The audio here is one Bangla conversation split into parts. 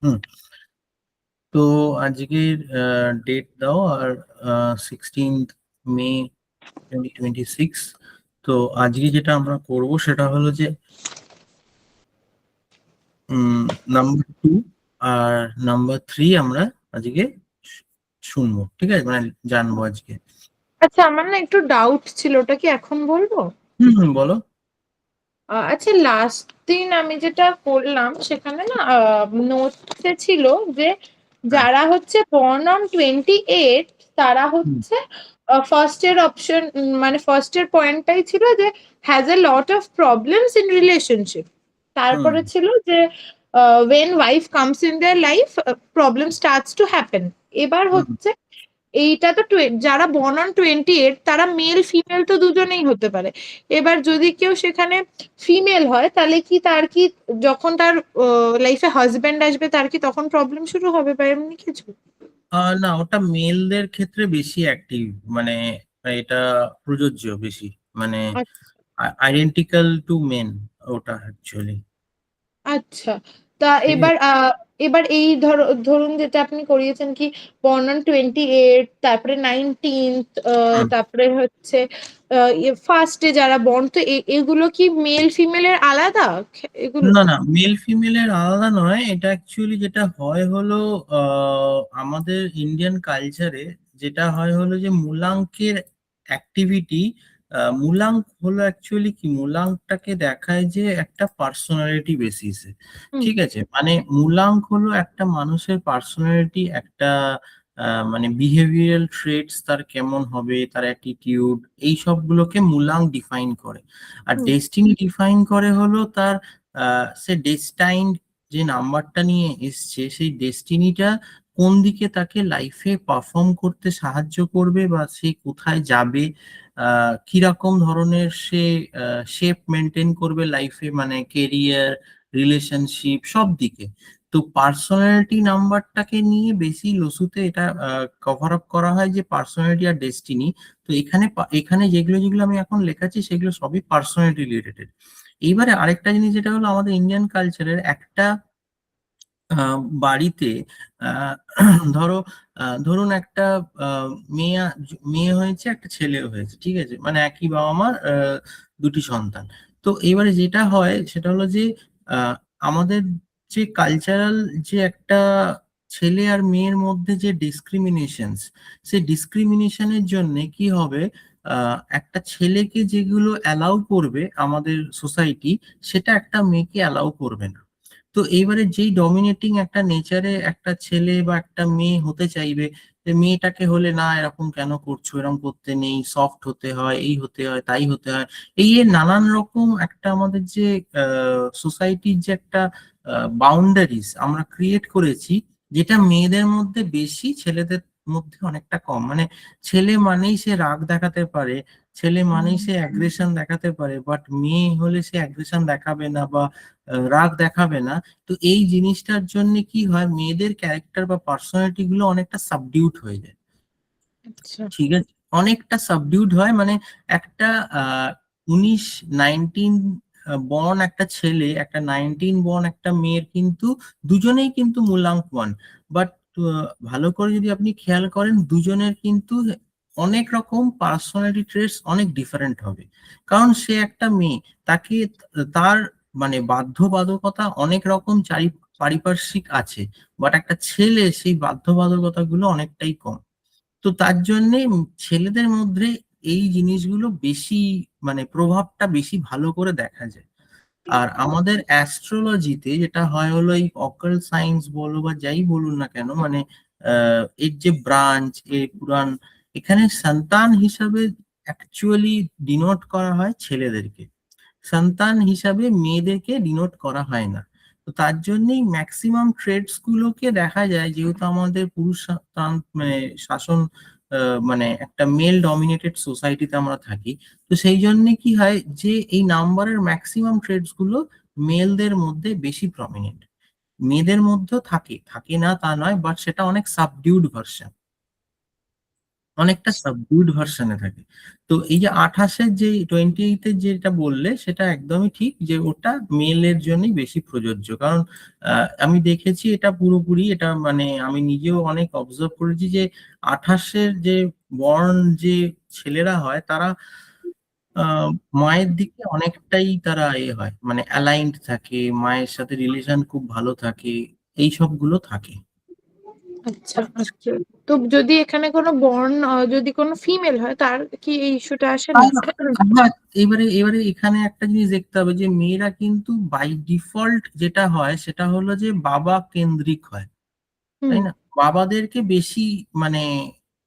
হুম। তো আজকের ডেট দাও, আর 16 মে 2026। তো আজকে যেটা আমরা করব সেটা হলো যে নাম্বার 2 আর নাম্বার 3 আমরা আজকে শুনবো, ঠিক আছে, মানে জানবো আজকে। আচ্ছা, আমার না একটু ডাউট ছিল, ওটা কি এখন বলবো? হুম হুম, বলো। আচ্ছা, লাস্ট দিন আমি যেটা করলাম সেখানে না নোটসে ছিল যে হ্যাঁ। যারা হচ্ছে বর্ন অন 28 তারা হুম হচ্ছে ফার্স্ট এর অপশন, মানে ফার্স্ট এর পয়েন্টটাই ছিল যে has a lot of problems in relationship. হুম তারপরে ছিল যে when wife comes in their life problem starts to happen। এবার হুম। হচ্ছে এইটা তো যারা বর্ন অন 28 তারা মেল ফিমেল তো দুজনেই হতে পারে। এবার যদি কেউ সেখানে ফিমেল হয় তাহলে কি তার কি যখন তার লাইফে হাজবেন্ড আসবে তার কি তখন প্রবলেম শুরু হবে বা এমনি কিছু? না, ওটা মেলদের ক্ষেত্রে বেশি অ্যাক্টিভ, মানে এটা প্রযোজ্য বেশি, মানে আইডেন্টিক্যাল টু মেন ওটা অ্যাকচুয়ালি। আচ্ছা, তা ঠিক এবার আছে। এবার এই ধরুন যেটা আপনি করিয়েছেন কি বর্ন অন 28, তারপরে 19th, হুম। তারপরে হচ্ছে ফার্স্টে যারা বর্ন, তো এগুলো কি মেল ফিমেলের আলাদা এগুলো? না না, মেল ফিমেলের আলাদা নয়, এটা অ্যাকচুয়ালি যেটা হয় হলো আমাদের ইন্ডিয়ান কালচারে যেটা হয় হলো যে মূলাঙ্কের অ্যাক্টিভিটি। মূলাঙ্ক হলো অ্যাকচুয়ালি কি, মূলাঙ্কটাকে দেখায় যে একটা পার্সোনালিটি বেসিসে। হুম ঠিক আছে, মানে মূলাঙ্ক হলো একটা মানুষের পার্সোনালিটি, একটা মানে বিহেভিয়ারাল ট্রেটস তার কেমন হবে, তার অ্যাটিটিউড, এই সবগুলোকে মূলাঙ্ক ডিফাইন করে। আর হুম ডেস্টিনি ডিফাইন করে হলো তার সে ডেস্টাইন যে নাম্বারটা নিয়ে এসছে, সেই ডেস্টিনিটা কোন দিকে তাকে লাইফে পারফর্ম করতে সাহায্য করবে, বা সে কোথায় যাবে, কিরকম ধরনের সে শেপ মেনটেন করবে লাইফে, মানে কেরিয়ার, রিলেশনশিপ সব দিকে। তো পার্সোনালিটি নাম্বারটাকে নিয়ে বেশি লসুতে এটা কভার আপ করা হয় যে পার্সোনালিটি আর ডেস্টিনি। তো এখানে এখানে যেগুলো যেগুলো আমি এখন লেখাচ্ছি সেগুলো সবই পার্সোনালিটি রিলেটেড। এইবারে আরেকটা জিনিস যেটা হলো আমাদের ইন্ডিয়ান কালচারের একটা বাড়িতে আহ, ধরো ধরুন একটা আহ, মেয়ে মেয়ে হয়েছে, একটা ছেলেও হয়েছে, ঠিক আছে, মানে একই বাবা মার দুটি সন্তান। তো এবারে যেটা হয় সেটা হলো যে আহ, আমাদের যে কালচারাল যে একটা ছেলে আর মেয়ের মধ্যে যে ডিসক্রিমিনেশন, সেই ডিসক্রিমিনেশনের জন্য কি হবে, একটা ছেলেকে যেগুলো অ্যালাউ করবে আমাদের সোসাইটি, সেটা একটা মেয়েকে অ্যালাউ করবে না। তো এইবারে যেই ডমিনেটিং একটা নেচারে একটা ছেলে বা একটা মেয়ে হতে চাইবে, যে মেয়েটাকে হলে না এরকম কেন করছো, এরকম করতে নেই, সফট হতে হয়, এই হতে হয়, তাই হতে হয়, এই এ নানান রকম একটা আমাদের যে সোসাইটির যে একটা বাউন্ডারিজ আমরা ক্রিয়েট করেছি, যেটা মেয়েদের মধ্যে বেশি, ছেলেদের মধ্যে অনেকটা কম। মানে ছেলে মানেই সে রাগ দেখাতে পারে, ছেলে মানেই সে অ্যাগ্রেশন দেখাতে পারে, বাট মেয়ে হলে সে অ্যাগ্রেশন দেখাবে না বা রাগ দেখাবে না। তো এই জিনিসটার জন্য কি হয়, মেয়েদের ক্যারেক্টার বা পার্সোনালিটি গুলো অনেকটা সাবডিউট হয়ে যায়। আচ্ছা ঠিক আছে, অনেকটা সাবডিউট হয়, মানে একটা 19 বর্ন একটা ছেলে, একটা 19 বর্ন একটা মেয়ের কিন্তু দুজনেই কিন্তু মূলাঙ্ক 1। বাট ভালো করে যদি আপনি খেয়াল করেন, দুজনের কিন্তু অনেক রকম পার্সোনালিটি ট্রেটস অনেক ডিফারেন্ট হবে। কারণ সে একটা মেয়ে, তাকে তার মানে বাধ্যবাধকতা অনেক রকম পারিপার্শ্বিক আছে, বাট একটা ছেলে সেই বাধ্যবাধকতা গুলো অনেকটাই কম। তো তার জন্যে ছেলেদের মধ্যে এই জিনিসগুলো বেশি, মানে প্রভাবটা বেশি ভালো করে দেখা যায়। আর আমাদের অ্যাস্ট্রোলজিতে যেটা হয় হলো, এই অকাল্ট সায়েন্স বলো বা যাই বলুন না কেন, মানে এর যে ব্রাঞ্চ, এই পুরাণ, এখানে সন্তান হিসাবে অ্যাকচুয়ালি ডিনোট করা হয় ছেলেদেরকে, সন্তান হিসাবে মেয়েদেরকে ডিনোট করা হয় না। তো তার জন্যই ম্যাক্সিমাম ট্রেডস গুলোকে দেখা যায়, যেহেতু আমাদের মানে শাসন, মানে একটা মেল ডমিনেটেড সোসাইটিতে আমরা থাকি। তো সেই জন্য কি হয় যে এই নাম্বারের ম্যাক্সিমাম ট্রেডস গুলো মেলদের মধ্যে বেশি প্রমিনেন্ট। মেয়েদের মধ্যেও থাকে, থাকে না তা নয়, বাট সেটা অনেক সাবডিউড ভার্সন। অনেকটা সাবডিউড ভার্সনে থাকে। তো এই যে 28-এর যে 28-এর যেটা বললে সেটা একদমই ঠিক, যে ওটা মেলের জন্যই বেশি প্রযোজ্য। কারণ আমি দেখেছি এটা পুরোপুরি, এটা মানে আমি নিজেও অনেক অবজার্ভ করেছি যে 28-এর যে বর্ন যে ছেলেরা হয় তারা আহ, মায়ের দিকে অনেকটাই তারা হয়, মানে অ্যালাইন্ড থাকে, মায়ের সাথে রিলেশন খুব ভালো থাকে, এই সবগুলো থাকে। আচ্ছা আচ্ছা। তো যদি এখানে কোনো বর্ন যদি কোনো ফিমেল হয় তার কি এই ইস্যুটা আসে না? হ্যাঁ, এবারে এবারে এখানে একটা জিনিস দেখতে হবে যে মেয়েরা কিন্তু বাই ডিফল্ট যেটা হয় সেটা হলো যে বাবা কেন্দ্রিক হয়, হুম তাই না? বাবাদেরকে বেশি মানে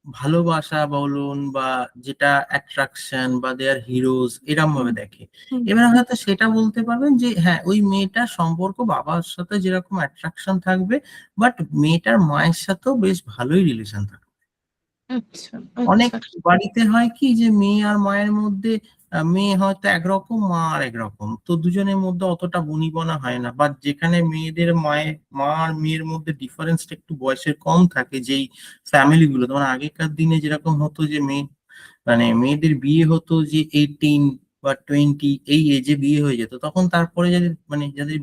ভালোবাসা বলুন বা যেটা অ্যাট্রাকশন বা দেয়ার হিরোজ এরম হুম ভাবে দেখে। হুম এবার হয়তো সেটা বলতে পারবেন যে হ্যাঁ ওই মেয়েটার সম্পর্ক বাবার সাথে যেরকম অ্যাট্রাকশন থাকবে, বাট মেয়েটার মায়ের সাথেও বেশ ভালোই রিলেশন থাকবে। আচ্ছা অনেক আচ্ছা। বাড়িতে হয় কি যে মেয়ে আর মায়ের মধ্যে মেয়ে হয়তো একরকম, মা আর একরকম, তো দুজনের মধ্যে অতটা বনিবনা হয় না। বা যেখানে মেয়েদের মা আর মেয়ের মধ্যে ডিফারেন্সটা একটু বয়সের কম থাকে, যেই ফ্যামিলি গুলো, তোমার আগেকার দিনে যেরকম হতো যে মানে মেয়েদের বিয়ে হতো যে 18 বা 20 এই এজে বিয়ে হয়ে যেত, তখন তারপরে যাদের মানে যাদের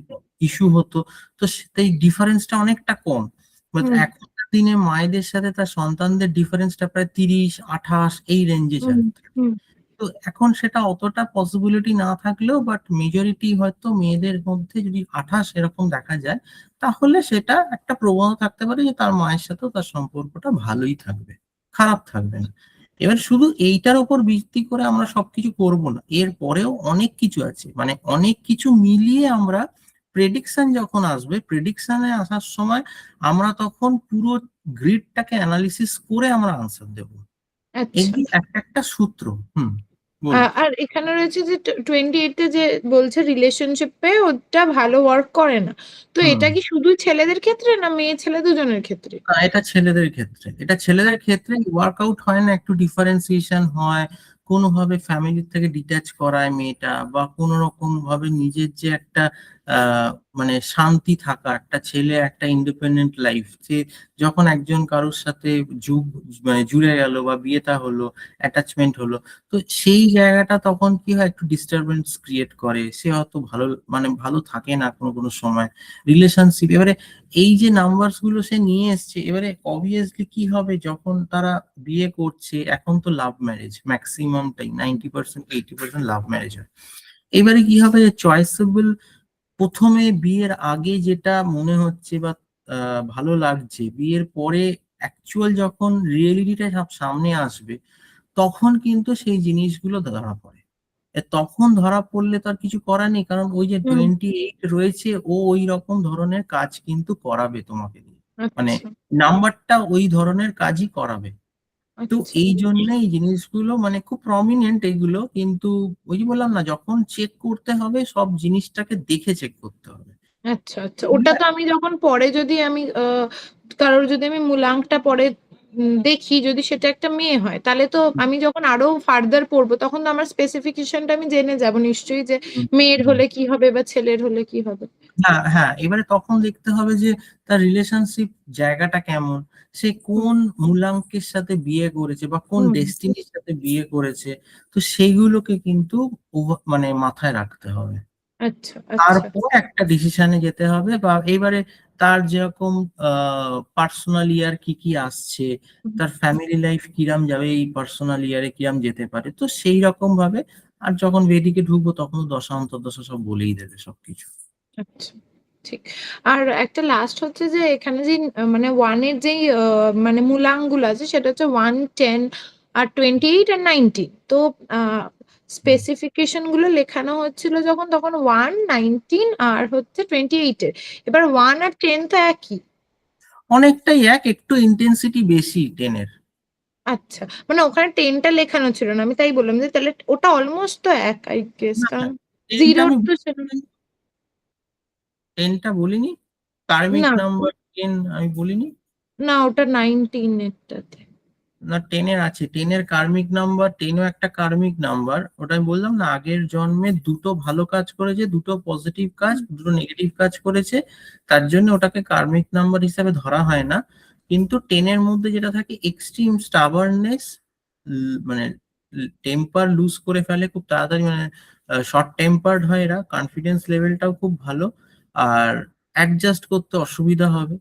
ইস্যু হতো, তো সেই ডিফারেন্সটা অনেকটা কম। বাট হুম এখনকার দিনে মায়েদের সাথে তার সন্তানদের ডিফারেন্সটা প্রায় 30-28 এই রেঞ্জে হুম যায়। হুম। তো এখন সেটা অতটা পসিবিলিটি না থাকলেও, বাট মেজরিটি হয়তো মেয়েদের মধ্যে যদি 28 এরকম দেখা যায়, তাহলে সেটা একটা প্রবণতা থাকতে পারে যে তার মায়ের সাথেও তার সম্পর্কটা ভালোই থাকবে, খারাপ থাকবে না। এবার শুধু এইটার উপর ভিত্তি করে আমরা সবকিছু করব না, এর পরেও অনেক কিছু আছে, মানে অনেক কিছু মিলিয়ে আমরা প্রেডিকশন যখন আসবে, প্রেডিকশনে আসার সময় আমরা তখন পুরো গ্রিডটাকে অ্যানালিসিস করে আমরা আনসার দেব। আচ্ছা। এগুলো একটা একটা সূত্র। হুম, বলুন। আর এখানে রয়েছে যে 28-এ যে বলছে রিলেশনশিপে ওটা ভালো ওয়ার্ক করে না, তো হুম। এটা কি শুধু ছেলেদের ক্ষেত্রে না মেয়ে ছেলে দুজনের ক্ষেত্রে? না, এটা ছেলেদের ক্ষেত্রে, এটা ছেলেদের ক্ষেত্রে ওয়ার্কআউট হয় না, একটু ডিফারেন্সিয়েশন হয়, কোনোভাবে ফ্যামিলি থেকে ডিট্যাচ করায় মেয়েটা, বা কোনো রকম ভাবে নিজের যে একটা মানে শান্তি থাকা, একটা ছেলে একটা ইন্ডিপেন্ডেন্ট লাইফ, যে যখন একজন কারোর সাথে যুগ মানে জুড়ে গেল বা বিয়েটা হলো, অ্যাটাচমেন্ট হলো, তো সেই জায়গাটা তখন কি হয়, একটু ডিস্টারবেন্স ক্রিয়েট করে, সে হয়তো ভালো মানে ভালো থাকে না কোনো কোনো সময় রিলেশনশিপ। এবারে এই যে নাম্বারস গুলো সে নিয়ে এসছে, এবারে অবভিয়াসলি কি হবে যখন তারা বিয়ে করছে, এখন তো লাভ ম্যারেজ ম্যাক্সিমামটাই 90%-80% লাভ ম্যারেজ হয়। এবারে কি হবে যে চয়েসেবল, প্রথমে বিয়ের আগে যেটা মনে হচ্ছে বা ভালো লাগছে, বিয়ের পরে অ্যাকচুয়াল যখন রিয়েলিটিটা সব সামনে আসবে, তখন কিন্তু সেই জিনিসগুলো ধরা পড়ে। তখন ধরা পড়লে তো আর কিছু করার নেই, কারণ ওই যে হুম 28 রয়েছে, ও ওই রকম ধরনের কাজ কিন্তু করাবে তোমাকে দিয়ে, মানে আচ্ছা নাম্বারটা ওই ধরনের কাজই করাবে। তো আচ্ছা এই জন্য এই জিনিসগুলো মানে খুব প্রমিনেন্ট এগুলো, কিন্তু ওই যে বললাম না, যখন চেক করতে হবে সব জিনিসটাকে দেখে চেক করতে হবে। আচ্ছা আচ্ছা। ওটা তো আমি যখন পরে যদি আমি কারোর যদি আমি মূলাঙ্কটা পরে দেখি, যদি সেটা একটা মেয়ে হয় তাহলে তো আমি যখন আরো ফার্দার পড়বো তখন তো আমার স্পেসিফিকেশনটা আমি জেনে যাব নিশ্চয়ই, যে হুম, মেয়ের হুম। হলে কি হবে বা ছেলের হলে কি হবে। হ্যাঁ হ্যাঁ, এবারে তখন দেখতে হবে যে তার রিলেশনশিপ জায়গাটা কেমন, সে হুম কোন মূলাঙ্কের সাথে বিয়ে করেছে বা কোন হুম। ডেস্টিনির সাথে বিয়ে করেছে, তো সেইগুলোকে কিন্তু মানে মাথায় রাখতে হবে। আচ্ছা আচ্ছা। তারপর একটা ডিসিশনে যেতে হবে, বা এবারে তার যেরকম পার্সোনাল ইয়ার কি কি আসছে, হুম, তার ফ্যামিলি লাইফ কিরাম যাবে, এই পার্সোনাল ইয়ারে কিরাম যেতে পারে, তো সেই রকম ভাবে। আর যখন বেদিকে ঢুকবো তখন দশা অন্তর্দশা সব বলেই দেবে সবকিছু। আচ্ছা ঠিক। আর একটা লাস্ট হচ্ছে যে এখানে যে মানে ওয়ানের যেই মানে মূলাঙ্কগুলো আছে সেটা হচ্ছে 1, 10 আর 28 আর 19। তো স্পেসিফিকেশন গুলো লেখানো হচ্ছিল যখন, তখন 1, 19 আর হচ্ছে 28-এর। এবার 1 আর 10 তো একই। অনেকটাই এক, একটু ইন্টেন্সিটি বেশি টেনের। আচ্ছা, মানে ওখানে 10টা লেখানো ছিল না, আমি তাই বললাম যে তাহলে ওটা অলমোস্ট তো এক আই গেস, না না, কারণ টেনটা জিরোর আমি তো সেটা টেনটা বলিনি, কার্মিক না। নাম্বার 10 আমি বলিনি। না, ওটা 19 এরটাতে। না, টেনের আছে, টেনের কার্মিক নাম্বার, টেনও একটা কার্মিক নাম্বার, ওটা আমি বললাম না, আগের জন্মে দুটো ভালো কাজ করেছে, দুটো পজিটিভ কাজ, দুটো নেগেটিভ কাজ করেছে, তার জন্য ওটাকে কার্মিক নাম্বার হিসাবে ধরা হয় না। কিন্তু 10 এর মধ্যে যেটা থাকে এক্সট্রিম স্টাবারনেস, মানে টেম্পার লুজ করে ফেলে খুব তাড়াতাড়ি, মানে শর্ট টেম্পার্ড হয় এরা, কনফিডেন্স লেভেলটাও খুব ভালো, আর অ্যাডজাস্ট করতে অসুবিধা হবে,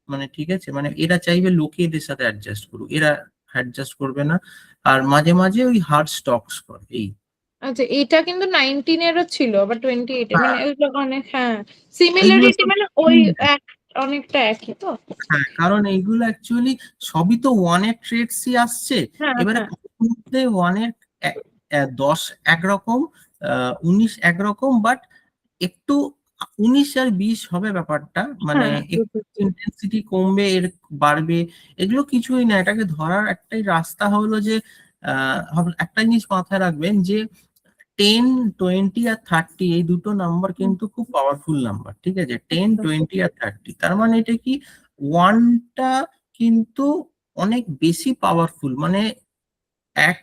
মানে ঠিক আছে, মানে এরা চাইবে লোকে এদের সাথে অ্যাডজাস্ট করুক, এরা অ্যাডজাস্ট করবে না, আর মাঝে মাঝে ওই হার্ড স্টকস করে এই। আচ্ছা, এটা কিন্তু 19-এরও ছিল, আবার 28-এ, মানে হ্যাঁ, এগুলো অনেক, হ্যাঁ, এইগুলো সিমিলারিটি, সব মানে ওই এক, অনেকটা একই তো। হ্যাঁ, কারণ এইগুলো অ্যাকচুয়ালি সবই তো ওয়ানের ট্রেডসই আসছে। হ্যাঁ এবারে হ্যাঁ মধ্যে ওয়ানের 10 একরকম, 19 একরকম, বাট একটু 19 আর 20 হবে ব্যাপারটা, মানে হ্যাঁ, একটু বুঝেছি। ইন্টেন্সিটি কমবে, এর বাড়বে, এগুলো কিছুই না। এটাকে ধরার একটাই রাস্তা হলো যে একটা জিনিস মাথায় রাখবেন যে 10, 20 আর 30 এই দুটো নাম্বার হুম, কিন্তু খুব পাওয়ারফুল নাম্বার, ঠিক আছে, টেন আচ্ছা, টোয়েন্টি আর থার্টি তার মানে এটা কি, ওয়ানটা কিন্তু অনেক বেশি পাওয়ারফুল, মানে এক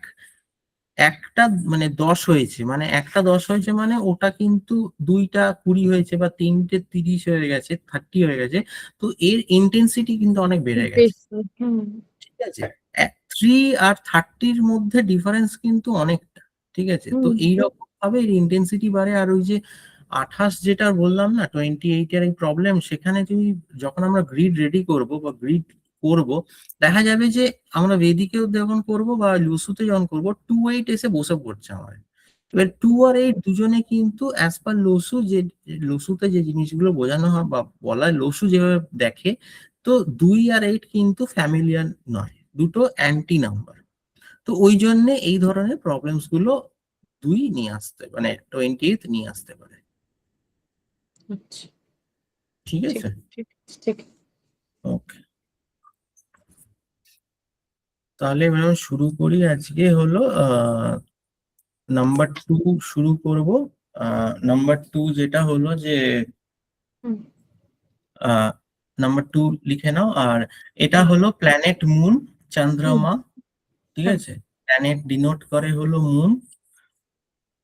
একটা মানে 10 হয়েছে, মানে একটা 10 হয়েছে, মানে ওটা কিন্তু দুইটা 20 হয়েছে, বা তিনটে 30 হয়ে গেছে, 30 হয়ে গেছে, তো এর ইন্টেন্সিটি কিন্তু অনেক বেড়ে গেছে, বেশি, হুম ঠিক আছে। 3 আর 30-র মধ্যে ডিফারেন্স কিন্তু অনেকটা, ঠিক আছে, তো হুম এইরকম ভাবে এর ইন্টেন্সিটি বাড়ে, আর ওই যে 28 যেটা বললাম না, 28-এর এই প্রবলেম, সেখানে তুমি যখন আমরা গ্রিড রেডি করব বা গ্রিড করব, দেখা যাবে যে আমরা বেদিকেও যখন করব বা লুসুতে যখন করব, 28 এসে বসে পড়ছে আমার। এবার 2 আর 8 দুজনে কিন্তু অ্যাজ পার লসু, যে লসুতে যে জিনিসগুলো বোঝানো হয় বা বলা হয়, লসু যেভাবে দেখে, তো 2 আর 8 কিন্তু ফ্যামিলিয়ার নয়, দুটো অ্যান্টি নাম্বার। তো ওই জন্য এই ধরনের প্রবলেমস গুলো দুই নিয়ে আসতে, মানে 28 নিয়ে আসতে পারে, আচ্ছা, ঠিক ঠিক আছে। ঠিক ঠিক। ওকে, তাহলে ম্যাডাম শুরু করি। আজকে হলো নাম্বার 2 শুরু করব। নাম্বার 2 যেটা হলো যে হুম নাম্বার 2 লিখে নাও, আর এটা হলো প্ল্যানেট মুন, হুম চন্দ্রমা, ঠিক হ্যাঁ আছে। প্ল্যানেট ডিনোট করে হলো মুন,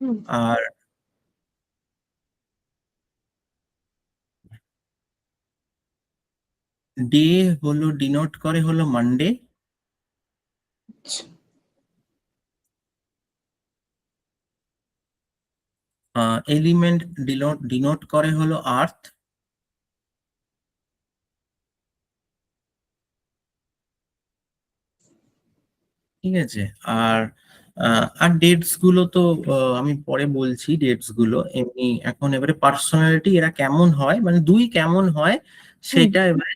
হুম আর ডে হলো ডিনোট করে হলো মানডে, আচ্ছা, এলিমেন্ট ডিনোট করে হলো আর্থ, ঠিক আছে। আর আর ডেটস গুলো তো আমি পরে বলছি, ডেটস গুলো এমনি এখন এবারে পার্সোনালিটি এরা কেমন হয়, মানে দুই কেমন হয় হুম সেটা এবারে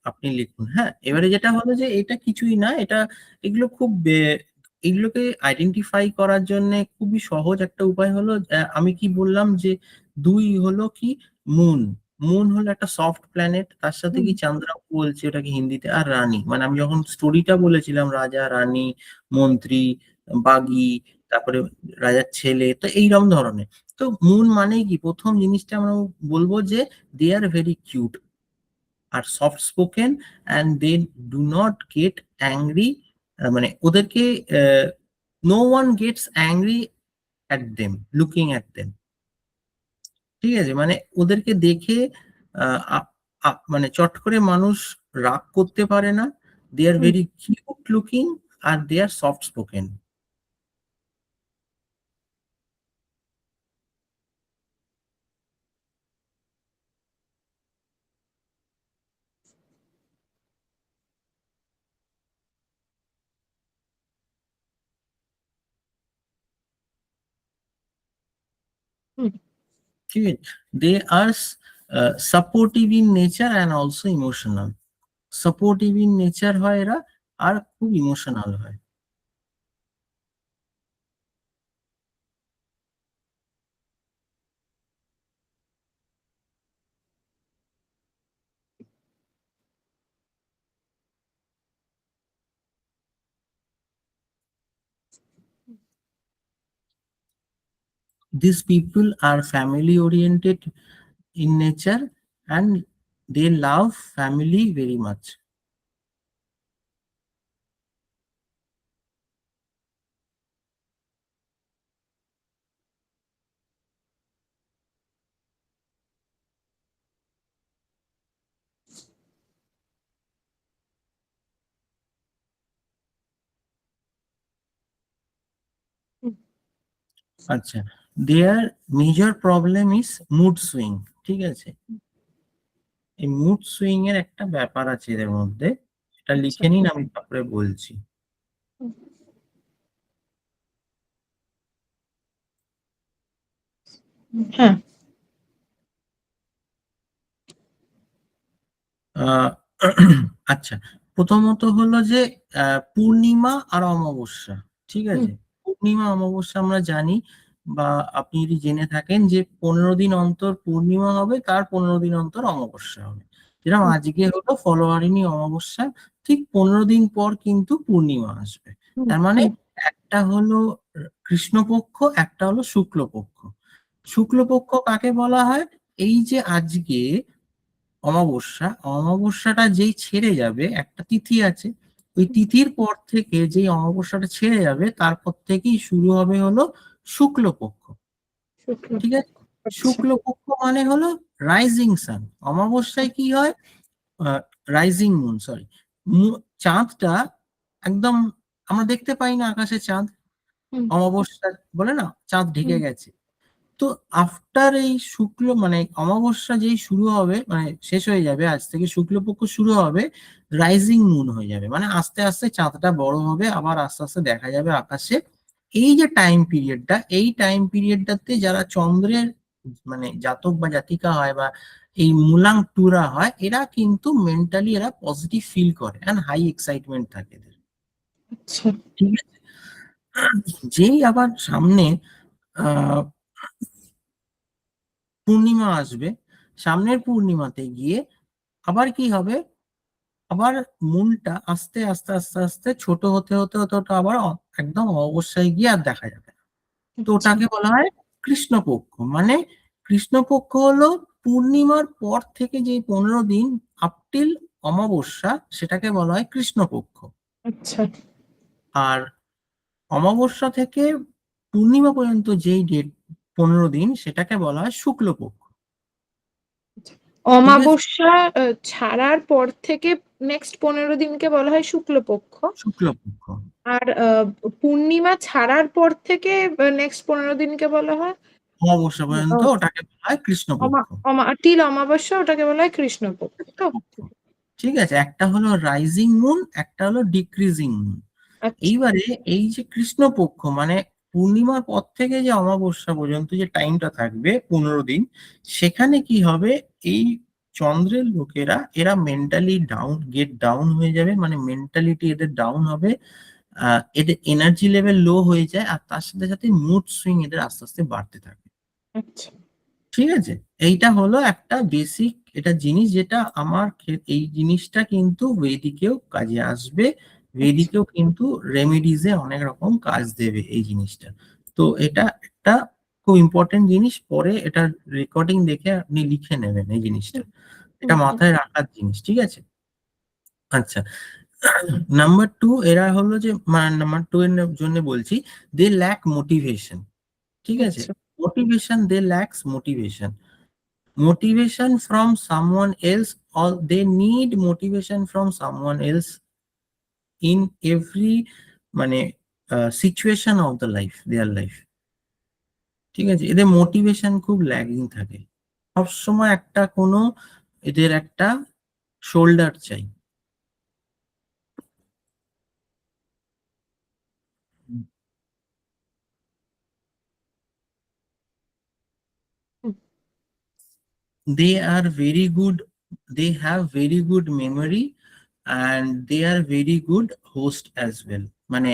আপনি লিখুন। হ্যাঁ, এবারে যেটা হলো যে এটা কিছুই না, এটা এগুলো খুব এগুলোকে আইডেন্টিফাই করার জন্য খুবই সহজ একটা উপায় হলো, আমি কি বললাম যে দুই হলো কি, মুন, মুন হলো একটা সফট প্ল্যানেট, তার সাথে হুম কি চন্দ্রা বলছে ওটাকে হিন্দিতে, আর রানী, মানে আমি যখন স্টোরিটা বলেছিলাম রাজা রানী মন্ত্রী বাগি, তারপরে রাজার ছেলে, তো এইরকম ধরনের। তো মুন মানে কি, প্রথম জিনিসটা আমরা বলবো যে দে আর ভেরি কিউট, আর soft spoken, and they do not get angry, মানে ওদেরকে no one gets angry at them, looking at them, ঠিক আছে, মানে ওদেরকে দেখে মানে চট করে মানুষ রাগ করতে পারে না, they are hmm very cute looking, আর দে আর সফট স্পোকেন। হুম ঠিক আছে, they are supportive in nature and also emotional, supportive in nature হয় এরা, আর খুব ইমোশনাল হয়। These people are family oriented in nature, and they love family very much. আচ্ছা, their major problem is mood swing. ঠিক আছে, এই মুড সুইং এর একটা ব্যাপার আছে এদের মধ্যে, এটা আচ্ছা। লিখে নিন, আমি তারপরে বলছি। হ্যাঁ। আহ, আচ্ছা, প্রথমত হলো যে পূর্ণিমা আর অমাবস্যা। ঠিক হুম আছে, পূর্ণিমা অমাবস্যা আমরা জানি, বা আপনি যদি জেনে থাকেন যে 15 দিন অন্তর পূর্ণিমা হবে, তার 15 দিন অন্তর অমাবস্যা হবে। যেরকম হুম আজকে হলো ফলোয়ারিনী অমাবস্যা, ঠিক 15 দিন পর কিন্তু পূর্ণিমা আসবে। হুম তার মানে হুম একটা হলো কৃষ্ণপক্ষ, একটা হলো শুক্লপক্ষ। শুক্লপক্ষ কাকে বলা হয়? এই যে আজকে অমাবস্যা, অমাবস্যাটা যেই ছেড়ে যাবে, একটা তিথি আছে, ওই তিথির পর থেকে যেই অমাবস্যাটা ছেড়ে যাবে তারপর থেকেই শুরু হবে হলো শুক্লপক্ষ। শুক্ল। ঠিক আছে, আচ্ছা। শুক্লপক্ষ মানে হলো রাইজিং সান। অমাবস্যায় কি হয়? রাইজিং মুন, সরি, চাঁদটা একদম আমরা দেখতে পাই না আকাশে চাঁদ, হুম অমাবস্যা বলে না চাঁদ ঢেকে হুম গেছে। তো আফটার এই শুক্ল মানে অমাবস্যা যেই শুরু হবে, মানে শেষ হয়ে যাবে, আজ থেকে শুক্লপক্ষ শুরু হবে, রাইজিং মুন হয়ে যাবে, মানে আস্তে আস্তে চাঁদটা বড় হবে, আবার আস্তে আস্তে দেখা যাবে আকাশে। এই যে টাইম পিরিয়ডটা, এই টাইম পিরিয়ডটাতে যারা চন্দ্রের মানে জাতক বা জাতিকা হয়, বা এই মূলাং টুরা হয়, এরা কিন্তু মেন্টালি এরা পজিটিভ ফিল করে, এন্ড হাই এক্সাইটমেন্ট থাকে এদের। আচ্ছা। ঠিক আছে, যেই আবার সামনে আহ পূর্ণিমা আসবে, সামনের পূর্ণিমাতে গিয়ে আবার কি হবে? আবার মুনটা আস্তে আস্তে আস্তে আস্তে ছোট হতে হতে হতে হতে আবার একদম অমাবস্যায় গিয়ে আর দেখা যাবে না। তো আচ্ছা। ওটাকে বলা হয় কৃষ্ণপক্ষ। মানে কৃষ্ণপক্ষ হলো পূর্ণিমার পর থেকে যে 15 দিন আপটিল অমাবস্যা, সেটাকে বলা হয় কৃষ্ণপক্ষ। আচ্ছা। আর অমাবস্যা থেকে পূর্ণিমা পর্যন্ত যেই ডেট 15 দিন, সেটাকে বলা হয় শুক্লপক্ষ। ঠিক আছে, অমাবস্যা ছাড়ার পর থেকে নেক্সট 15 দিনকে বলা হয় শুক্লপক্ষ। শুক্লপক্ষ। আর পূর্ণিমা ছাড়ার পর থেকে নেক্সট 15 দিনকে বলা হয় অমাবস্যা পর্যন্ত আহ, ওটাকে বলা হয় কৃষ্ণপক্ষ। তিল অমাবস্যা, ওটাকে বলা হয় কৃষ্ণপক্ষ তো। কৃষ্ণপক্ষ। ঠিক আছে, একটা হলো রাইজিং মুন, একটা হলো ডিক্রিজিং মুন। আচ্ছা। এইবারে এই যে কৃষ্ণপক্ষ মানে পূর্ণিমার পর থেকে যে অমাবস্যা পর্যন্ত যে টাইমটা থাকবে 15 দিন, সেখানে কি হবে? এই চন্দ্রের লোকেরা এরা মেন্টালি ডাউন হয়ে যাবে, মানে মেন্টালিটি এদের ডাউন হবে, এদের এনার্জি লেভেল লো হয়ে যায়, আর তার সাথে সাথে মুড সুইং এদের আস্তে আস্তে বাড়তে থাকে। আচ্ছা। ঠিক আছে, এইটা হলো একটা বেসিক এটা জিনিস, যেটা আমার এই জিনিসটা কিন্তু বেদিকেও কাজে আসবে, আচ্ছা। বেদিকেও কিন্তু রেমেডিজে অনেক রকম কাজ দেবে এই জিনিসটা। তো এটা একটা খুব ইম্পর্টেন্ট জিনিস, পরে এটা রেকর্ডিং দেখে আপনি লিখে নেবেন এই জিনিসটা, হুম এটা হুম হুম মাথায় রাখার জিনিস। ঠিক আছে, আচ্ছা, নাম্বার টু, এরা হলো যে নাম্বার টু এর জন্য বলছি, দে ল্যাক মোটিভেশন। ঠিক আছে, আচ্ছা। Motivation, they lacks motivation, motivation from someone else, or they need motivation from someone else in every মানে situation of the life, their life. ঠিক আছে, এদের মোটিভেশন খুব ল্যাগিং থাকে, সবসময় একটা কোনো এদের একটা শোল্ডার চাই। হুম, they are very good, they have very good memory, and they are very good host as well. মানে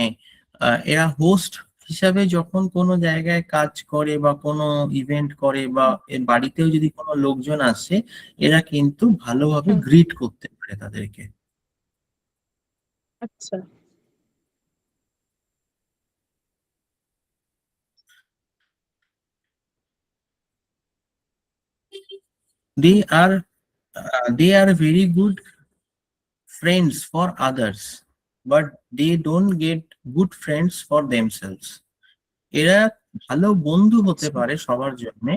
এরা হোস্ট হিসাবে যখন কোনো জায়গায় কাজ করে বা কোনো ইভেন্ট করে, বা হুম, এর বাড়িতেও যদি কোনো লোকজন আসে, এরা কিন্তু ভালোভাবে হুম, গ্রিট করতে পারে তাদেরকে। আচ্ছা। They are they are very good friends for others, but they don't get good friends for themselves. এরা ভালো বন্ধু হতে আচ্ছা। পারে সবার জন্য,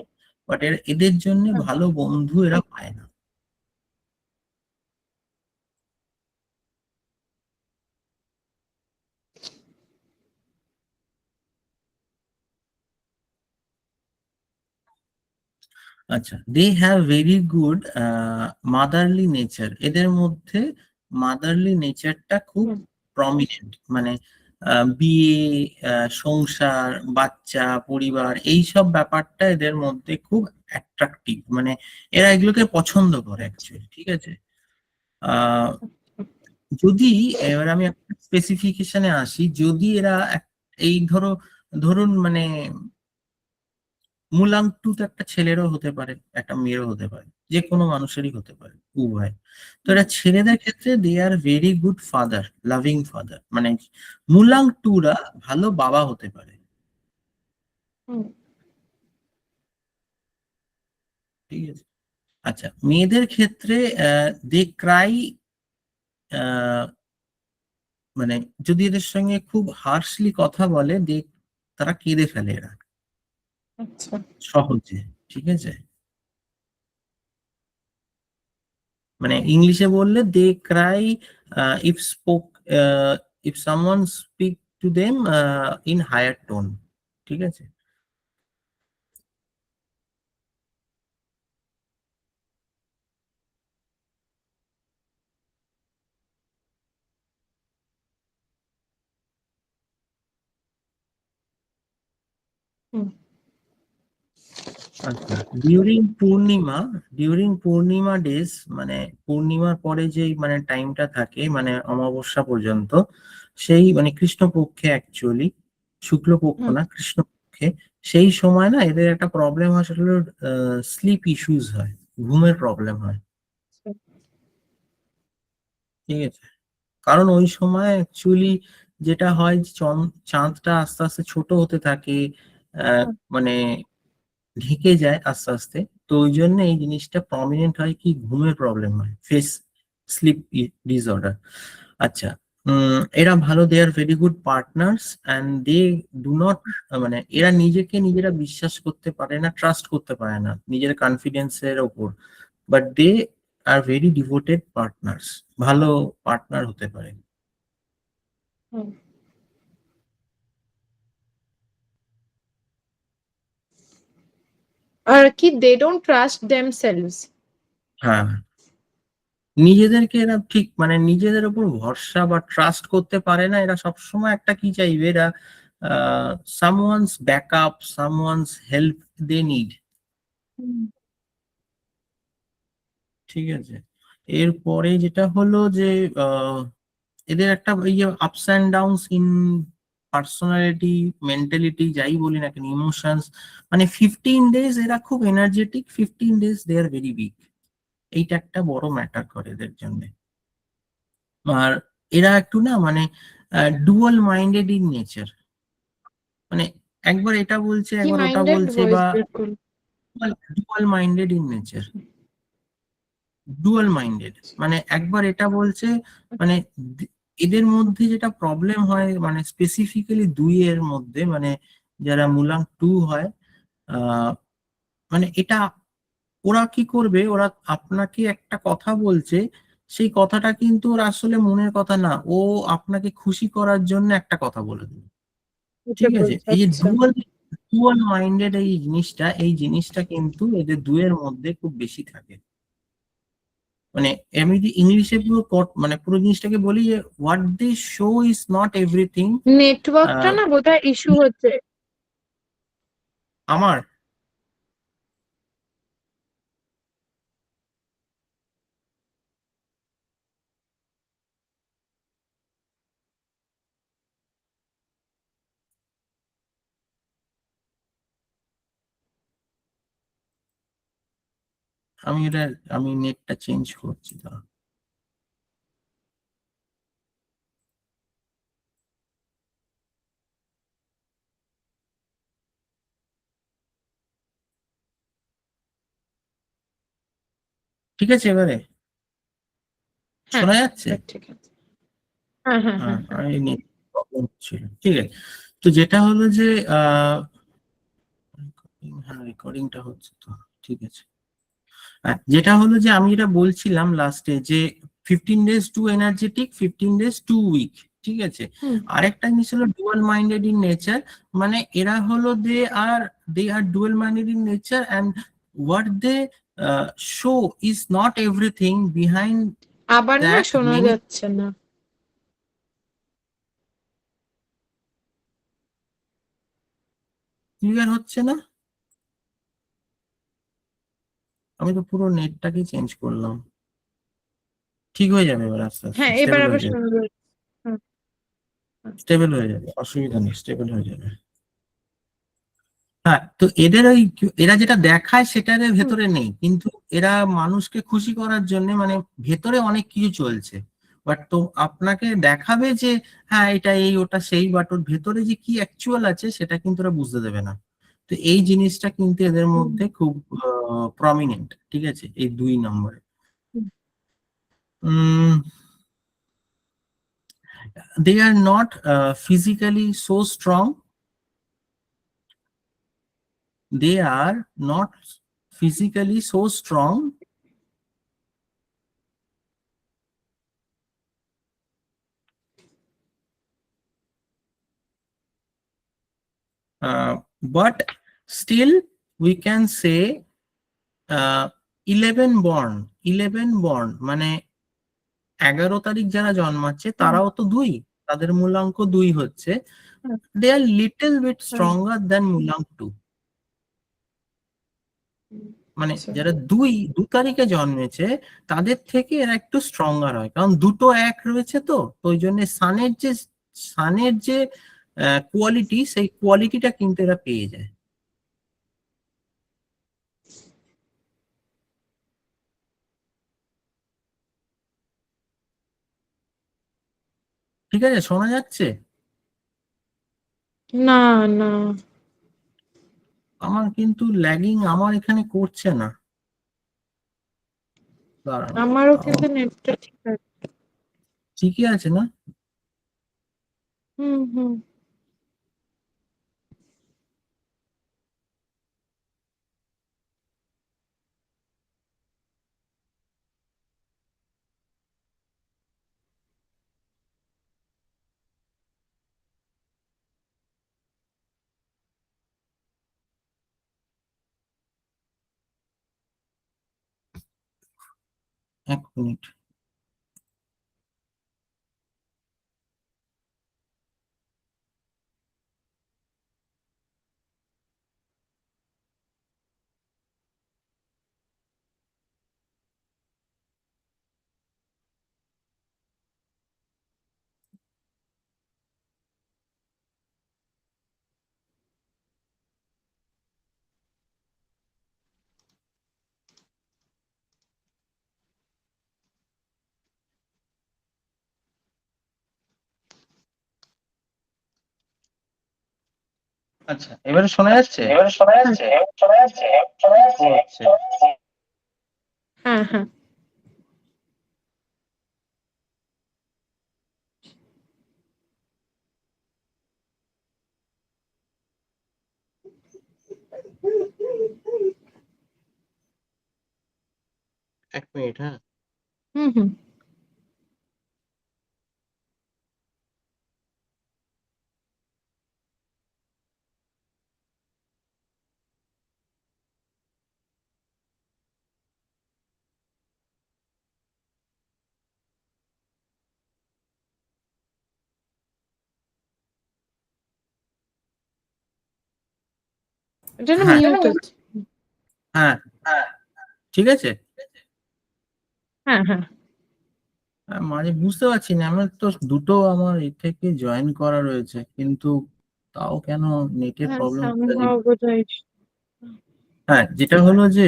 বাট এদের জন্য হুম, ভালো বন্ধু এরা পায় না। আচ্ছা, they have very good motherly nature. এদের মধ্যে মাদারলি নেচারটা খুব হুম, প্রমিনেন্ট, মানে বিয়ে, সংসার, বাচ্চা, পরিবার, এইসব ব্যাপারটা এদের মধ্যে খুব অ্যাট্রাকটিভ, মানে এরা এগুলোকে পছন্দ করে অ্যাকচুয়ালি, ঠিক আছে। আহ যদি এবার আমি একটা স্পেসিফিকেশনে আসি, যদি এরা এই ধরুন মানে মূলাং টু তো একটা ছেলেরও হতে পারে, একটা মেয়েরও হতে পারে, যে কোনো মানুষেরই হতে পারে, উভয়। তো এরা ছেলেদের ক্ষেত্রে they are very good father, loving father, মানে মূলাং টুরা ভালো বাবা হতে পারে, হুম, ঠিক আছে। আচ্ছা, মেয়েদের ক্ষেত্রে দে ক্রাই, মানে যদি এদের সঙ্গে খুব হার্শলি কথা বলে, তারা কেঁদে ফেলে এরা আচ্ছা। সহজে, ঠিক আছে। মানে ইংলিশে বললে they cry if spoke, if someone speak to them in higher tone, ঠিক আছে। হুম, আচ্ছা, ডিউরিং পূর্ণিমা ডেজ, মানে পূর্ণিমার পরে যে মানে টাইমটা থাকে, মানে অমাবস্যা পর্যন্ত, সেই মানে কৃষ্ণপক্ষে অ্যাকচুয়ালি, শুক্লপক্ষ হুম, না, কৃষ্ণপক্ষে, সেই সময় না এদের একটা প্রবলেম হয়, সেটা হলো স্লিপ ইস্যুস হয়, ঘুমের প্রবলেম হয়, ঠিক আছে। কারণ ওই সময় অ্যাকচুয়ালি যেটা হয় যে চাঁদটা আস্তে আস্তে ছোট হতে থাকে, হুম, মানে ঢেকে যায় আস্তে আস্তে। তো ওই জন্য এই জিনিসটা প্রমিনেন্ট হয়, কি ঘুমের প্রবলেম হয়, ফেস স্লিপ ডিসঅর্ডার। আচ্ছা, এরা ভালো, they are very good partners and they do not, মানে এরা নিজেকে নিজেরা বিশ্বাস করতে পারে না, ট্রাস্ট করতে পারে না নিজের কনফিডেন্সের ওপর, but they are very devoted partners, ভালো পার্টনার হতে পারে। হুম। আর কি, দে ডোন্ট ট্রাস্ট দেমসেলভস। হ্যাঁ, নিজেদেরকে এরা ঠিক মানে নিজেদের উপর ভরসা বা ট্রাস্ট করতে পারে না, এরা সবসময় একটা কি চাইবে, এরা someone's backup, someone's help they need, ঠিক আছে। এরপরে যেটা হলো যে আহ, এদের একটা এই যে ups and downs in personality, mentality, যাই বলি না কেন, ইমোশনস, মানে 15 ডেজ এরা খুব energetic, 15 days they are very weak, এইটা একটা বড় ম্যাটার করে এদের জন্য। আর এরা একটু না মানে ডুয়াল মাইন্ডেড ইন নেচার, মানে একবার এটা বলছে কি একবার ওটা মাইন্ডেড, বলছে, ভয়েস বা ব্রেক করলো। Dual minded in nature, dual minded, মানে একবার এটা বলছে, মানে দি- এদের মধ্যে যেটা প্রবলেম হয়, মানে স্পেসিফিক্যালি দুইয়ের মধ্যে, মানে যারা মূলাং টু হয়, আহ মানে এটা, ওরা কি করবে, ওরা আপনাকে একটা কথা বলছে, সেই কথাটা কিন্তু ওর আসলে মনের কথা না, ও আপনাকে খুশি করার জন্য একটা কথা বলে দেবে, এটা ঠিক আছে। বলছে, এই যে আচ্ছা। ডুয়াল ডুয়াল মাইন্ডেড এই জিনিসটা কিন্তু এদের দুয়ের মধ্যে খুব বেশি থাকে। মানে আমি যদি ইংলিশে পুরো মানে পুরো জিনিসটাকে বলি যে what they show is not everything. নেটওয়ার্কটা না বোধহয় ইস্যু হচ্ছে। আমার, আমি এটা, আমি নেটটা চেঞ্জ করছি তো। ঠিক আছে, এবারে হ্যাঁ, শোনা যাচ্ছে? এবার ঠিক আছে। হ্যাঁ, হ্যাঁ, হ্যাঁ, হ্যাঁ, হ্যাঁ। আমি নেট প্রবলেম ছিল, ঠিক আছে। তো যেটা হলো যে হ্যাঁ, রেকর্ডিংটা হচ্ছে তো, ঠিক আছে। যেটা হলো যে আমি যেটা বলছিলাম লাস্টে, যে 15 days too energetic, 15 days too weak, ঠিক আছে। হুম, আরেকটা জিনিস হলো ডুয়াল মাইন্ডেড ইন নেচার, মানে এরা হলো they are dual minded in nature, and what they show is not everything. Behind আবার না that শোনা many যাচ্ছে না। ক্লিয়ার হচ্ছে না? আমি তো পুরো নেটটাকে চেঞ্জ করলাম, ঠিক হয়ে যাবে এবার, আস্তে আস্তে হ্যাঁ, এবার স্টেবল আবার হয়ে যাবে, শোনা যাচ্ছে। হুম, হুম, স্টেবল হয়ে যাবে, অসুবিধা নেই, স্টেবল হয়ে যাবে। হ্যাঁ, তো এদের ওই এরা যেটা দেখায় সেটা এদের হুম, ভেতরে নেই, কিন্তু এরা মানুষকে খুশি করার জন্য মানে ভেতরে অনেক কিছু চলছে, বাট তো আপনাকে দেখাবে যে হ্যাঁ এটা এই ওটা সেই, বাট ওর ভেতরে যে কি অ্যাকচুয়াল আছে সেটা কিন্তু ওরা বুঝতে দেবে না। তো এই জিনিসটা কিন্তু এদের হুম, মধ্যে খুব প্রমিনেন্ট, ঠিক আছে, এই 2 নম্বরে। হুম, they are not physically so strong, they are not physically so strong, but still we can say 11 born, 11 born মানে 11 তারিখ যারা জন্মাচ্ছে হুম, তারাও তো 2, তাদের মূলাঙ্ক 2 হচ্ছে, হুম, they are little bit hmm, stronger than মূলাঙ্ক 2। হুম, মানে আচ্ছা। যারা 2 তারিখে জন্মেছে তাদের থেকে এরা একটু স্ট্রঙ্গার হয়, কারণ দুটো এক রয়েছে, তো তো ওই জন্য সানের যে কোয়ালিটি, সেই কোয়ালিটিটা কিন্তু এরা পেয়ে যায়। ঠিক আছে, শোনা যাচ্ছে? না, না, আমার কিন্তু ল্যাগিং আমার এখানে করছে না, দাঁড়ান, আমারও তাও কিন্তু নেটটা ঠিক আছে। ঠিকই আছে না? হুম, হুম, 1 মিনিট। আচ্ছা, এবারে শোনা যাচ্ছে? হ্যাঁ, ও আচ্ছা, হ্যাঁ, হ্যাঁ, 1 মিনিট, হ্যাঁ। হুম, হুম, এটা না হ্যাঁ, মিউট হচ্ছে। হ্যাঁ, ঠিক আছে। হ্যাঁ, হ্যাঁ, মাঝে বুঝতে পারছি না, আমার তো দুটো আমার এ থেকে জয়েন করা রয়েছে, কিন্তু তাও কেন নেটের হ্যাঁ, প্রবলেম হচ্ছে আজকে। somehow বোধহয়। হ্যাঁ, যেটা হলো যে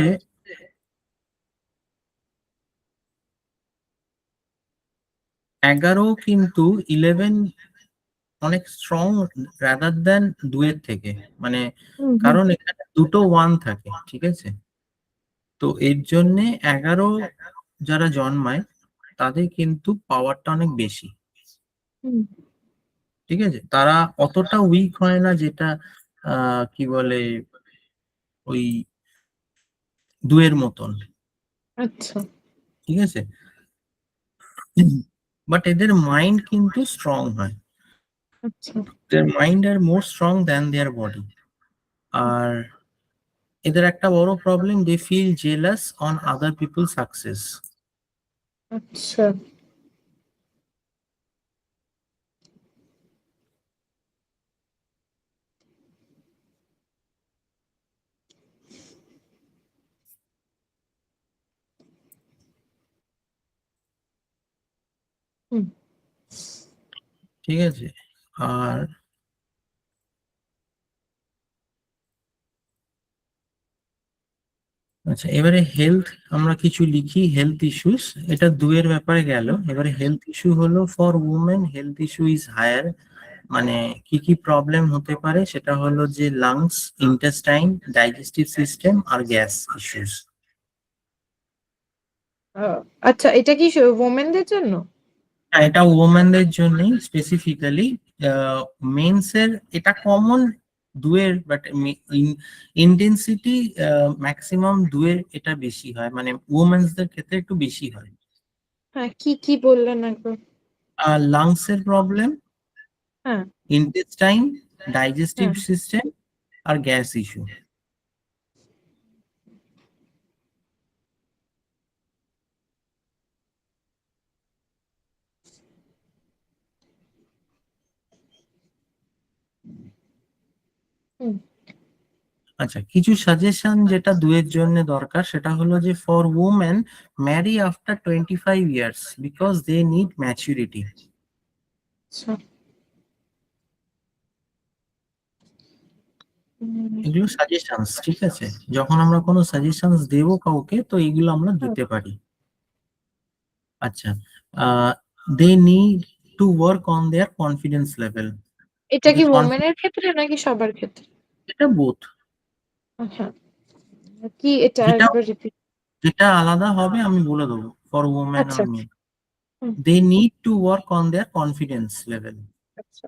11 কিন্তু 11 অনেক স্ট্রং রাদার দেন 2 থেকে, মানে হুম, হুম, কারণ এখানে দুটো 1 থাকে, ঠিক আছে, তো এর জন্য 11 যারা জন্মায় তাদের কিন্তু পাওয়ারটা অনেক বেশি, হুম, ঠিক আছে, তারা অতটা উইক হয় না যেটা কি বলে ওই 2 মতন, আচ্ছা, ঠিক আছে, বাট এদের মাইন্ড কিন্তু স্ট্রং হয়, আচ্ছা, their mind are more strong than their body। আর এদের একটা বড় problem, they feel jealous on other people success. আচ্ছা। হুম। ঠিক আছে। আর আচ্ছা, এবারে হেলথ আমরা কিছু লিখি, হেলথ ইস্যুস, এটা দুয়ের ব্যাপারে গেল। এবারে হেলথ ইস্যু হলো for women, health issue is higher. মানে কি কি প্রবলেম হতে পারে সেটা হলো যে লাংস, ইন্টেস্টাইন, ডাইজেস্টিভ সিস্টেম আর গ্যাস ইস্যুস। আচ্ছা, এটা কি ওমেনদের জন্য? এটা ওমেনদের জন্যই স্পেসিফিক্যালি। মেন্সের এটা কমন দুয়ের, বাট ইন্টেন্সিটি ম্যাক্সিমাম দুয়ের এটা বেশি হয়, মানে ওমেন্সদের ক্ষেত্রে একটু বেশি হয়। হ্যাঁ, কি কি বললেন একবার? লাংসের প্রবলেম, হ্যাঁ। ইন্টেস্টাইন, ডাইজেস্টিভ হ্যাঁ। সিস্টেম আর গ্যাস ইস্যু। হুম। আচ্ছা, কিছু সাজেশন যেটা দুয়ের জন্য দরকার সেটা হলো যে for women, marry after 25 years because they need maturity. আচ্ছা। হুম। এগুলো সাজেশনস, ঠিক আছে? যখন আমরা কোনো সাজেশনস দেবো কাউকে, তো এগুলো আমরা হ্যাঁ, দিতে পারি। আচ্ছা, they need to work on their confidence level. এটা কি ওমেনের ক্ষেত্রে নাকি সবার ক্ষেত্রে? এটা বোথ। হ্যাঁ। কি এটা যেটা একবার রিপিট? যেটা আলাদা হবে আমি বলে দেবো ফর ওমেন আচ্ছা। আর মেন। হুম। They need to work on their confidence level. আচ্ছা।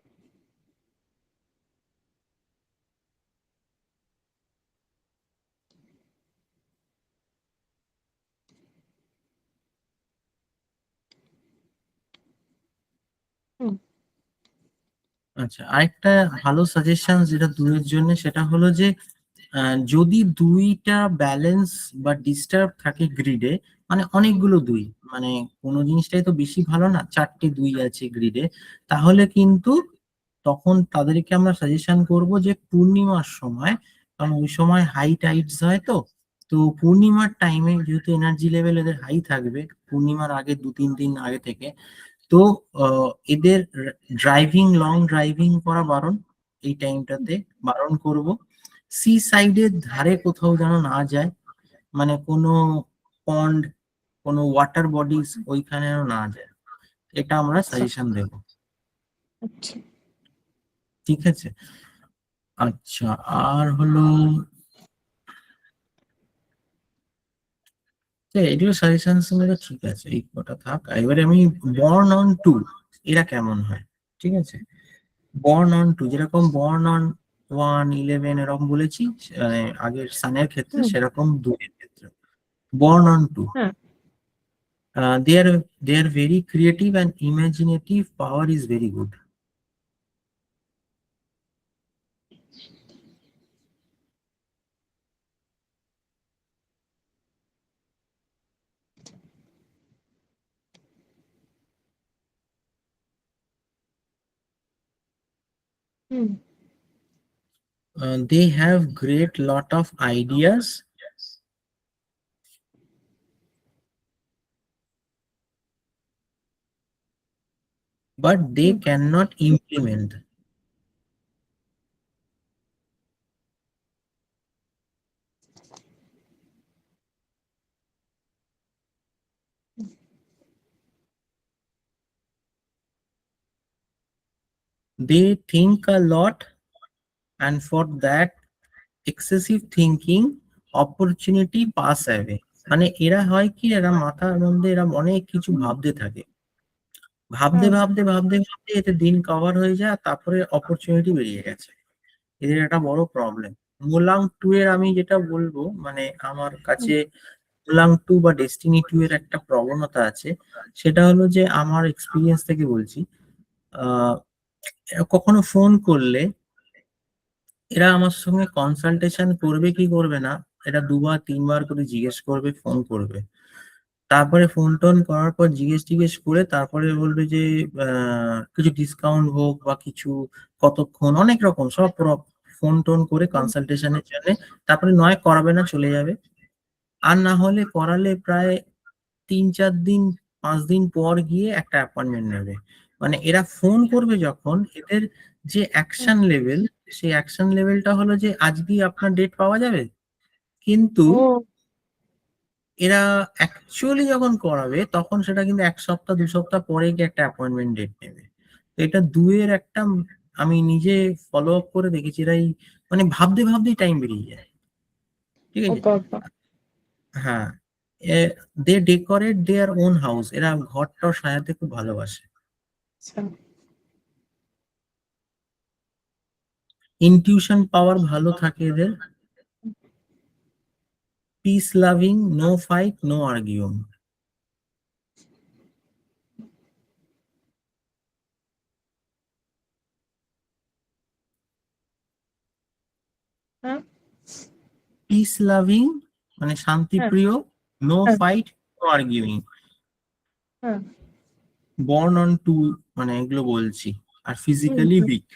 হুম। আচ্ছা, আরেকটা ভালো সাজেশন যেটা দুইয়ের জন্য সেটা হলো যে যদি দুইটা ব্যালেন্স বা ডিস্টার্ব থাকে গ্রিডে, মানে অনেকগুলো দুই, মানে কোনো জিনিসটাই তো বেশি ভালো না, চারটে দুই আছে গ্রিডে, তাহলে কিন্তু তখন তাদেরকে আমরা সাজেশন করব যে পূর্ণিমার সময়, কারণ ওই সময় হাই টাইডস হয়, তো তো পূর্ণিমার টাইমে যেহেতু এনার্জি লেভেল এদের হাই থাকবে পূর্ণিমার আগে 2-3 দিন আগে থেকে, তো এদের লং ড্রাইভিং করা বারণ, এই টাইমটাতে বারণ করব। সি সাইডের ধারে কোথাও যেন না যায়, মানে কোনো পন্ড, কোনো ওয়াটার বডিজ ওইখানে যেন না যায়, এটা আমরা আচ্ছা। সাজেশন দেব। আচ্ছা। ঠিক আছে। আচ্ছা, আর হলো এগুলো সাজেশন ঠিক আছে, এই কটা থাক। এবারে আমি বর্ন অন টু, এরা কেমন হয়, ঠিক আছে? বর্ন অন টু, যেরকম বর্ন অন 1, 11 এরকম বলেছি মানে আগের সানের ক্ষেত্রে, হুম। সেরকম দুয়ের ক্ষেত্রে বর্ন অন টু, হ্যাঁ। they are very creative and imaginative power is very good. Hmm. They have great lot of ideas, but they hmm. cannot implement. They think a lot, and for that excessive thinking opportunity pass away. মানে এরা হয় কি, এরা মাথার মধ্যে এরা অনেক কিছু হুম। ভাবতে থাকে, ভাবতে হুম। ভাবতে ভাবতে ভাবতে এতে দিন কভার হয়ে যায়, আর তারপরে অপরচুনিটি বেরিয়ে গেছে। এদের একটা বড় প্রবলেম। মোলাং টু এর আমি যেটা বলবো, মানে আমার হুম। কাছে মোলাং টু বা ডেস্টিনি টু এর একটা প্রবণতা আছে, সেটা হলো যে আমার এক্সপিরিয়েন্স থেকে বলছি। আহ এরা কখনো ফোন করলে এরা আমার সঙ্গে কনসালটেশন করবে কি করবে না, এটা 2 বার 3 বার করে জিজ্ঞেস করবে, ফোন করবে। তারপরে ফোন টোন করার পর জিজ্ঞেস করে তারপরে বলবে যে কিছু ডিসকাউন্ট হোক বা কিছু, কতক্ষণ, অনেক রকম সব ফোন টোন করে কনসালটেশনের জন্য। তারপরে নয় করাবে না, চলে যাবে। আর না হলে করালে প্রায় 3 4 দিন 5 দিন পর গিয়ে একটা অ্যাপয়েন্টমেন্ট নেবে। মানে এরা ফোন করবে যখন, এদের যে অ্যাকশন লেভেল, সেই অ্যাকশন লেভেলটা হলো যে আজকেই আপনার ডেট পাওয়া যাবে, কিন্তু ও এরা অ্যাকচুয়ালি যখন করাবে তখন সেটা কিন্তু 1 সপ্তাহ 2 সপ্তাহ পরে গিয়ে একটা অ্যাপয়েন্টমেন্ট ডেট নেবে। তো এটা দুয়ের একটা, আমি নিজে ফলো আপ করে দেখেছি, এরাই মানে ভাবতে ভাবতেই টাইম বেরিয়ে যায়। ঠিক ও আছে। বাবা। হ্যাঁ, দে ডেকোরেট দেয়ার ওন হাউস, এরা ঘরটাও সাজাতে খুব ভালোবাসে। আচ্ছা। ইনটিউশন পাওয়ার ভালো থাকে এদের। Peace loving, no fight no arguing. হ্যাঁ পিস লাভিং মানে হ্যাঁ শান্তিপ্রিয়, নো হ্যাঁ ফাইট নো আর্গিউইং। হ্যাঁ। বর্ন অন টু, মানে এগুলো বলছি। আর হুম ফিজিক্যালি হুম উইক।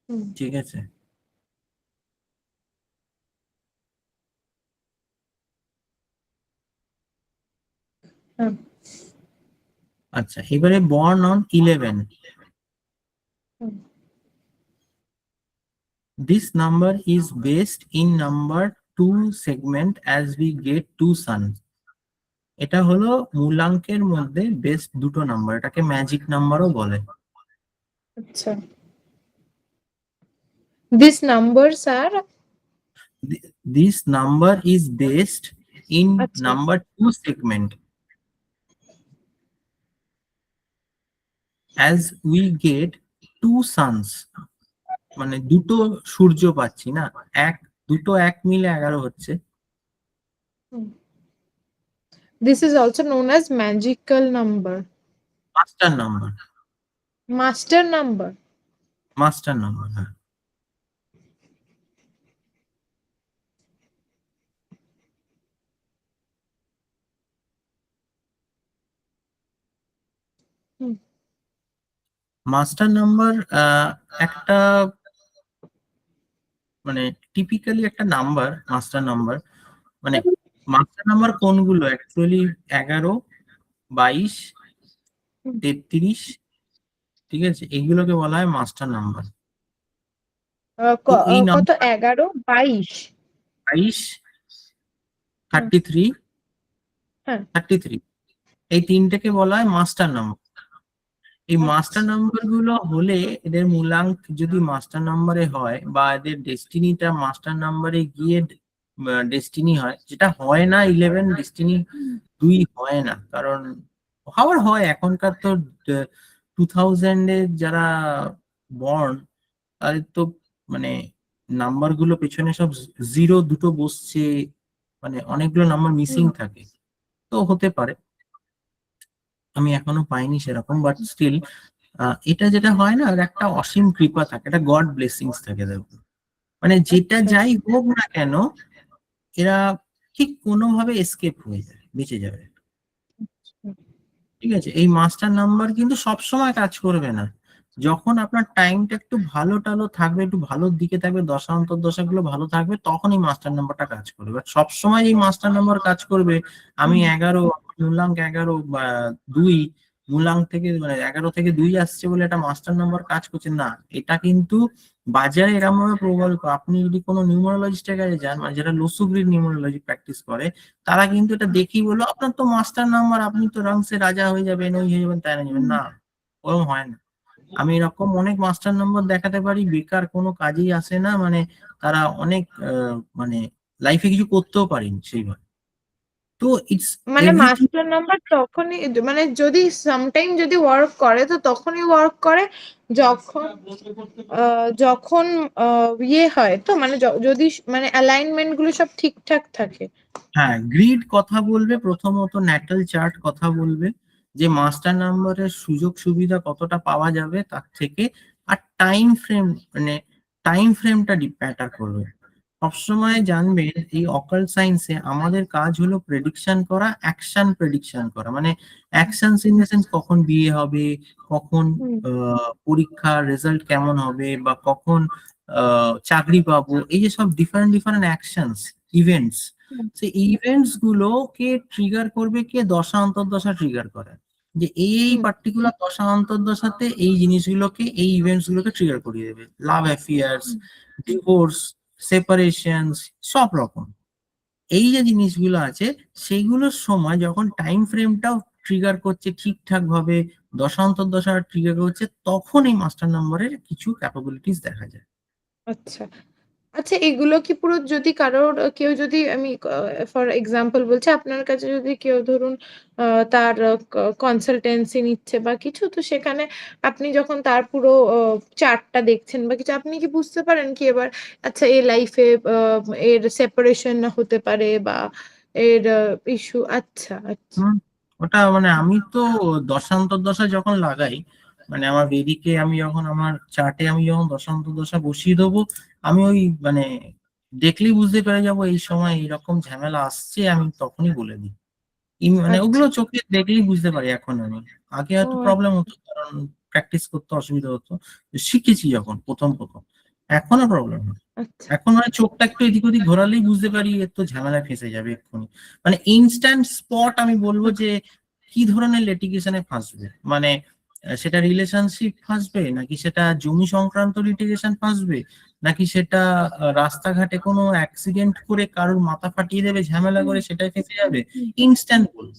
হুম। ঠিক আছে। হ্যাঁ আচ্ছা, এবারে বর্ন অন 11। হুম। This number is based in number 2 segment as we get 2 sons. এটা হলো মূলাঙ্কের মধ্যে বেস্ট দুটো নাম্বার, এটাকে ম্যাজিক নাম্বারও বলে। আচ্ছা। This numbers are. This number is based in আচ্ছা। Number 2 segment as we get 2 suns. মানে দুটো সূর্য পাচ্ছি না, এক, দুটো এক মিলে 11 হচ্ছে। This is also known as magical number. Master number. Master number. Master number, হ্যাঁ। হুম। মাস্টার নাম্বার একটা, মানে টিপিক্যালি একটা নাম্বার, মাস্টার নাম্বার। মানে মাস্টার নাম্বার কোনগুলো অ্যাকচুয়ালি? 11, 22, হুম। 33, ঠিক আছে, এইগুলোকে বলা হয় মাস্টার নাম্বার। তো এই কত? নাম্বার 11, 22। 22, হ্যাঁ 33, হ্যাঁ। 33, এই তিনটাকে বলা হয় মাস্টার নাম্বার। এই মাস্টার আচ্ছা। নাম্বার গুলো হলে, এদের মূলাঙ্ক যদি মাস্টার নাম্বারে হয় বা এদের ডেস্টিনিটা মাস্টার নাম্বারে গিয়ে ডেস্টিনি হয়, যেটা হয় না 11 ডেস্টিনি 2 হয় না, কারণ হওয়ার হয় এখনকার তো 2000 যারা বর্ন, তাদের তো মানে নাম্বার গুলো পেছনে সব জিরো দুটো বসছে, মানে অনেকগুলো নাম্বার মিসিং হুম। থাকে। তো হতে পারে, আমি এখনো পাইনি সেরকম, বাট স্টিল এটা যেটা হয় না, ওর একটা অসীম কৃপা থাকে, একটা গড ব্লেসিংস থাকে দেখো। মানে যেটা আচ্ছা। যাই হোক না কেন, এরা ঠিক কোনোভাবে এসকেপ হয়ে যায়, বেঁচে যাবে। ঠিক আছে। এই মাস্টার নাম্বার কিন্তু সব সময় কাজ করবে না। যখন আপনার টাইমটা একটু ভালো টালো থাকবে, একটু ভালোর দিকে থাকবে, দশা অন্তর্দশা গুলো ভালো থাকবে, তখন এই মাস্টার নাম্বারটা কাজ করবে। বাট সবসময় এই মাস্টার নাম্বার কাজ করবে, আমি 11, মূলাঙ্ক 11 বা 2, মূলাঙ্ক থেকে মানে 11 থেকে 2 আসছে বলে একটা মাস্টার নাম্বার কাজ করছে না। এটা কিন্তু বাজারে এরকম ভাবে প্রকল্প, আপনি যদি কোনো নিউমারোলজিস্টের কাছে যান, মানে যারা লসুগ্রিড নিউমারোলজি প্র্যাকটিস করে, তারা কিন্তু এটা দেখি বলো, আপনার তো মাস্টার নাম্বার, আপনি তো রাংসে রাজা হয়ে যাবেন, ওই হয়ে যাবেন, তাই না যাবেন না, ওরকম হয় না। আমি এরকম অনেক মাস্টার নাম্বার দেখাতে পারি, বেকার কোনো কাজেই আসে না, মানে তারা অনেক মানে লাইফে কিছু করতেও পারেনি সেইভাবে। তো ইটস মানে এভরিথিং। মাস্টার নাম্বার তখনই, মানে যদি সামটাইম যদি ওয়ার্ক করে তো তখনই ওয়ার্ক করে যখন যখন ইয়ে হয়, তো মানে যদি মানে অ্যালাইনমেন্ট গুলো সব ঠিকঠাক থাকে। হ্যাঁ, গ্রিড কথা বলবে, প্রথমত ন্যাটাল চার্ট কথা বলবে, যে মাস্টার নাম্বারের সুযোগ সুবিধা কতটা পাওয়া যাবে তার থেকে। আর টাইম ফ্রেম, মানে টাইম ফ্রেমটা ম্যাটার করবে। সবসময় জানবেন এই অকাল্ট সায়েন্সে আমাদের কাজ হলো প্রেডিকশন করা, অ্যাকশন প্রেডিকশন করা, মানে অ্যাকশন ইন দ্য সেন্স কখন বিয়ে হবে, কখন হুম পরীক্ষার রেজাল্ট কেমন হবে, বা কখন চাকরি পাবো, এই যে সব ডিফারেন্ট ডিফারেন্ট অ্যাকশনস, ইভেন্টস, হুম সেই ইভেন্টস গুলোকে ট্রিগার করবে কে? দশা অন্তর্দশা ট্রিগার করে, যে এই হুম পার্টিকুলার দশা অন্তর্দশাতে এই জিনিসগুলোকে, এই ইভেন্টস গুলোকে ট্রিগার করিয়ে দেবে। লাভ অ্যাফেয়ার্স, হুম, ডিভোর্স, সেপারেশনস, সব রকম এই যে জিনিসগুলো আছে, সেইগুলোর সময় যখন টাইম ফ্রেমটাও ট্রিগার করছে ঠিকঠাক ভাবে, দশান্তর দশা ট্রিগার করছে, তখন এই মাস্টার নাম্বারের কিছু ক্যাপাবিলিটিস দেখা যায়। আচ্ছা আচ্ছা, এগুলো কি পুরো যদি কারোর কেউ যদি আমি ফর এক্সাম্পল বলছি, আপনার কাছে যদি কেউ ধরুন তার কনসালটেন্সি নিচ্ছে বা কিছু, তো সেখানে আপনি যখন তার পুরো চার্টটা দেখছেন বা কিছু, আপনি কি বুঝতে পারেন কি এবার আচ্ছা এর লাইফে এর সেপারেশন হতে পারে বা এর ইস্যু? আচ্ছা আচ্ছা। হুম, ওটা মানে আমি তো দশান্তর দশা যখন লাগাই, মানে আমার বেদিকে আমি যখন, আমার চার্টে আমি যখন দশান্তর দশা বসিয়ে দেবো, আমি ওই মানে দেখলেই বুঝতে পেরে যাবো এই সময় এইরকম ঝামেলা আসছে, আমি তখনই বলে দিই। মানে আচ্ছা। ওগুলো চোখে দেখলেই বুঝতে পারি এখন আমি। আগে ও হয়তো প্রবলেম হতো, কারণ প্র্যাকটিস করতে অসুবিধা হতো, শিখেছি যখন প্রথম প্রথম, এখনো প্রবলেম হয়। আচ্ছা এখন মানে চোখটা একটু এদিক ওদিক ঘোরালেই বুঝতে পারি এর তো ঝামেলায় ফেঁসে যাবে এক্ষুনি। মানে ইনস্ট্যান্ট স্পট আমি বলবো যে কি ধরনের লিটিগেশনে ফাঁসবে, মানে সেটা রিলেশনশিপ ফাঁসবে, নাকি সেটা জমি সংক্রান্ত লিটিগেশন ফাঁসবে, নাকি সেটা রাস্তাঘাটে কোনো অ্যাক্সিডেন্ট করে কারোর মাথা ফাটিয়ে দেবে, ঝামেলা হুম করে সেটাই ফেঁসে যাবে, হুম, ইনস্ট্যান্ট বলবো।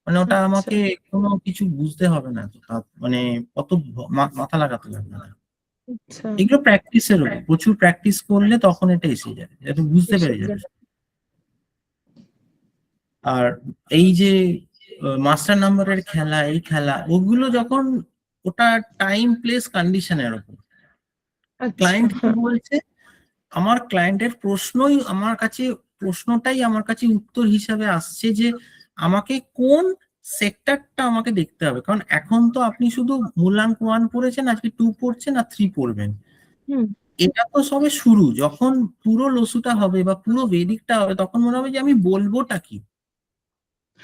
মানে ওটা আচ্ছা আমাকে কোনো কিছু বুঝতে হবে না তো, মানে অত মাথা লাগাতে লাগবে না। আচ্ছা। এগুলো প্র্যাকটিসের উপর, প্রচুর প্র্যাকটিস করলে তখন এটা এসে যাবে, এটা বুঝতে এসে পেরে যাবে। যাবে। আর এই যে মাস্টার নাম্বারের খেলা, এই খেলা ওগুলো যখন, ওটা টাইম প্লেস কন্ডিশনের উপর, আচ্ছা ক্লায়েন্ট কি হ্যাঁ। বলছে, আমার ক্লায়েন্টের প্রশ্নই আমার কাছে, প্রশ্নটাই আমার কাছে উত্তর হিসাবে আসছে যে আমাকে কোন সেক্টরটা আমাকে দেখতে হবে। কারণ এখন তো আপনি শুধু মূল্যাঙ্ক 1 পড়েছেন, আজকে 2 পড়ছেন আর 3 পড়বেন, হুম এটা তো সবে শুরু। যখন পুরো লসুটা হবে বা পুরো বেদিকটা হবে, তখন মনে হবে যে আমি বলবোটা কি,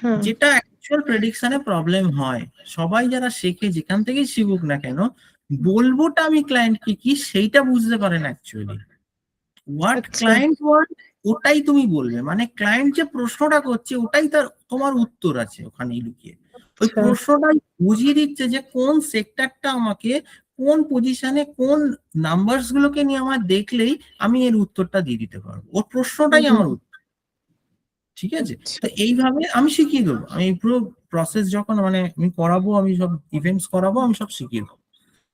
হ্যাঁ যেটা অ্যাকচুয়াল প্রেডিকশনে প্রবলেম হয়। সবাই যারা শেখে, যেখান থেকেই শিখুক না কেন, বলবোটা আমি ক্লায়েন্টকে কি সেইটা বুঝতে পারেন অ্যাকচুয়ালি। হোয়াট আচ্ছা ক্লায়েন্ট ওয়ান্ট, ওটাই তুমি বলবে, মানে ক্লায়েন্ট যে প্রশ্নটা করছে ওটাই তার, তোমার উত্তর আছে ওখানেই লুকিয়ে। ওই আচ্ছা প্রশ্নটাই বুঝিয়ে দিচ্ছে যে কোন সেক্টরটা আমাকে, কোন পজিশনে, কোন নাম্বারস গুলোকে নিয়ে আমার দেখলেই আমি এর উত্তরটা দিয়ে দিতে পারবো। ওর প্রশ্নটাই হুম আমার উত্তর। ঠিক আছে, তো আচ্ছা এইভাবে আমি শিখিয়ে দেবো। আমি পুরো প্রসেস যখন মানে আমি করাবো, আমি সব ইভেন্টস করাবো, আমি সব শিখিয়ে দেবো।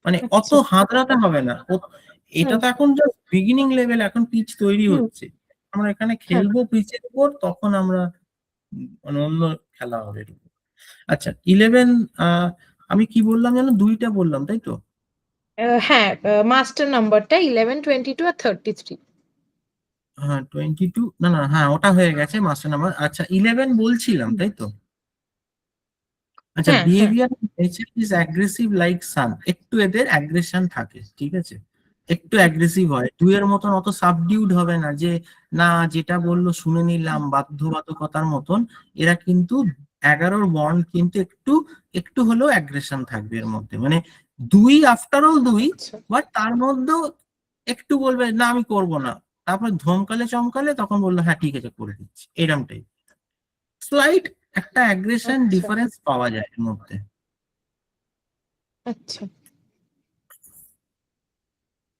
মানে অত আচ্ছা হাতড়াতে হবে না। এটা হ্যাঁ তো এখন জাস্ট বিগিনিং লেভেল, এখন পিচ তৈরি হুম হচ্ছে। আমরা এখানে হ্যাঁ খেলবো পিচের উপর, তখন আমরা মানে অন্য খেলা হবে এরকম। আচ্ছা 11, আমি কি বললাম জানো, দুইটা বললাম তাই তো? হ্যাঁ মাস্টার নাম্বারটা 11, 22 আর 33। হ্যাঁ 22, না না, হ্যাঁ ওটা হয়ে গেছে মাস্টার নাম্বার। আচ্ছা 11 বলছিলাম তাই তো? আচ্ছা হ্যাঁ হ্যাঁ behaviour nature is aggressive like sun, একটু এদের অ্যাগ্রেশন থাকে, ঠিক আছে, একটু অ্যাগ্রেসিভ হয়। দুইয়ের মতন অত সাবডিউড হবে না, যে না যেটা বললো শুনে নিলাম বাধ্যবাধকতার মতন। এরা কিন্তু 11-র বন্ড কিন্তু একটু, একটু হলেও অ্যাগ্রেশন থাকবে এর মধ্যে, মানে দুই, আফটার অল দুই, আচ্ছা বাট তার মধ্যেও একটু বলবে না আমি করব না, তারপর ধমকালে চমকালে তখন বললো হ্যাঁ ঠিক আছে করে দিচ্ছি, এরমটাই স্লাইট একটা অ্যাগ্রেশন আচ্ছা ডিফারেন্স পাওয়া যায় এর মধ্যে। আচ্ছা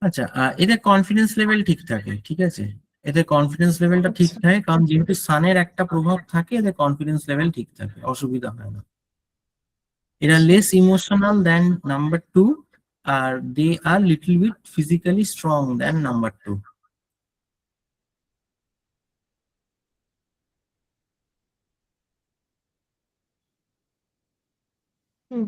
আচ্ছা এদের কনফিডেন্স লেভেল ঠিক থাকে, ঠিক আছে, এদের কনফিডেন্স লেভেলটা ঠিক আচ্ছা থাকে, কারণ যেহেতু সানের একটা প্রভাব থাকে, এদের কনফিডেন্স লেভেল ঠিক থাকে, অসুবিধা হয় না। এরা আচ্ছা less emotional then number 2, R they R little bit physically strong then number 2। হুম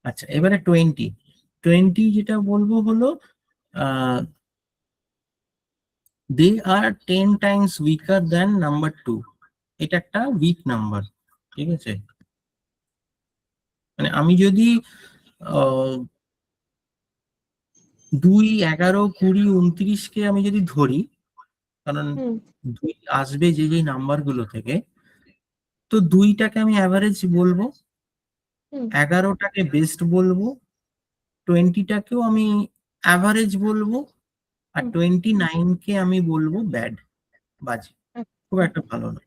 আচ্ছা এবারে 20, 20 যেটা বলবো হলো they R 10 Times weaker then number 2। এটা একটা উইক নাম্বার, ঠিক আছে, মানে আমি যদি আহ, 2, 11, 20, 29 কে আমি যদি ধরি, কারণ হুম 2 আসবে যে যে নাম্বার গুলো থেকে, তো 2টাকে আমি অ্যাভারেজ বলবো, হুম 11টাকে বেস্ট বলবো, 20টাকেও আমি অ্যাভারেজ বলবো, আর হুম 29কে আমি বলবো ব্যাড, বাজে, খুব আচ্ছা একটা ভালো না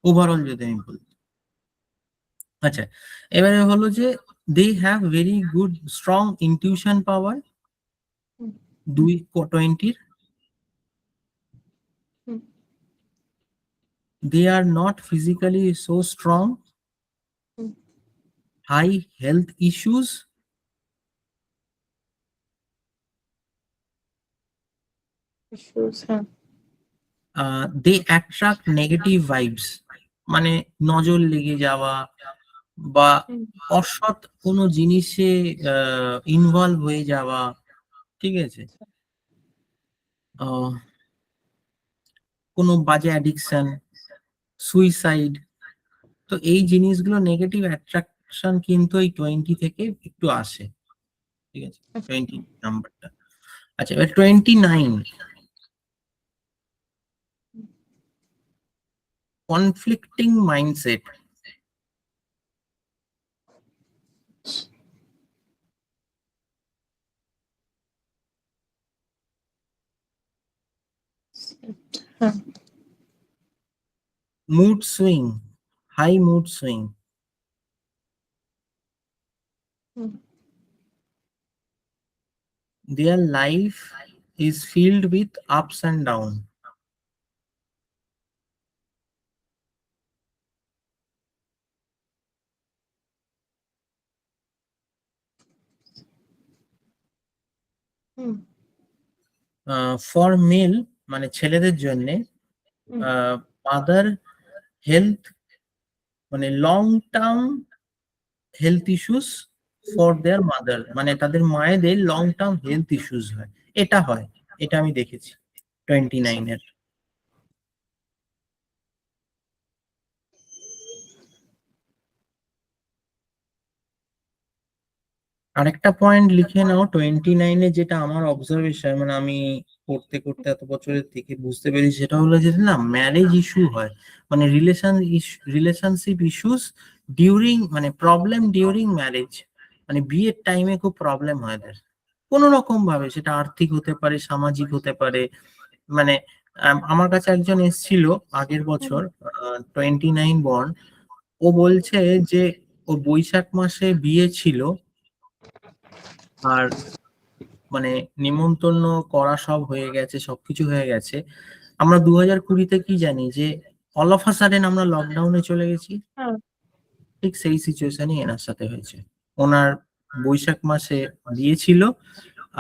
ওভারঅল যদি আমি বলি। আচ্ছা, এবারে হলো যে they have very good strong intuition power, hmm 20 hmm they are not physically so strong, hmm high health issues, issues, হ্যাঁ they attract negative vibes, মানে নজর লেগে যাওয়া বা হুম অসৎ কোনো জিনিসে ইনভলভ হয়ে যাওয়া, ঠিক আছে, আহ, কোনো বাজে অ্যাডিকশন, সুইসাইড, তো এই জিনিসগুলো নেগেটিভ অ্যাট্রাকশন কিন্তু এই 20 থেকে একটু আসে, ঠিক আছে, 20 নাম্বারটা। আচ্ছা, এবার 29, কনফ্লিক্টিং মাইন্ডসেট। হ্যাঁ Mood swing, high mood swing. Hmm Their life is filled with ups and downs. Hmm For male, মানে ছেলেদের জন্যে, হুম মাদার হেলথ, মানে long term health issues for their mother, মানে তাদের মায়েদের লং টার্ম হেলথ ইস্যুস হয়, এটা হয়, এটা আমি দেখেছি 29-এর। আরেকটা পয়েন্ট লিখে নাও 29-এ, যেটা আমার অবজারভেশন, মানে আমি করতে করতে এত বছরের থেকে বুঝতে পেরেছি, সেটা হলো যে না, ম্যারেজ ইস্যু হয়, মানে রিলেশনশিপ ইস্যুস ডিউরিং, মানে প্রবলেম ডিউরিং ম্যারেজ, মানে বিয়ের টাইমে খুব প্রবলেম হয় এদের কোনো রকম ভাবে, সেটা আর্থিক হতে পারে, সামাজিক হতে পারে, মানে আমার কাছে একজন এসেছিল আগের হুম বছর, 29 বর্ন, ও বলছে যে ওর বৈশাখ মাসে বিয়ে ছিল, আর মানে নিমন্ত্রণ করা সব হয়ে গেছে, সবকিছু হয়ে গেছে, আমরা 2020-তে কি জানি যে অল অফ আ সাডেন আমরা লকডাউনে চলে গেছি, হ্যাঁ ঠিক সেই সিচুয়েশনই এনার সাথে হয়েছে। ওনার বৈশাখ মাসে বিয়ে ছিল,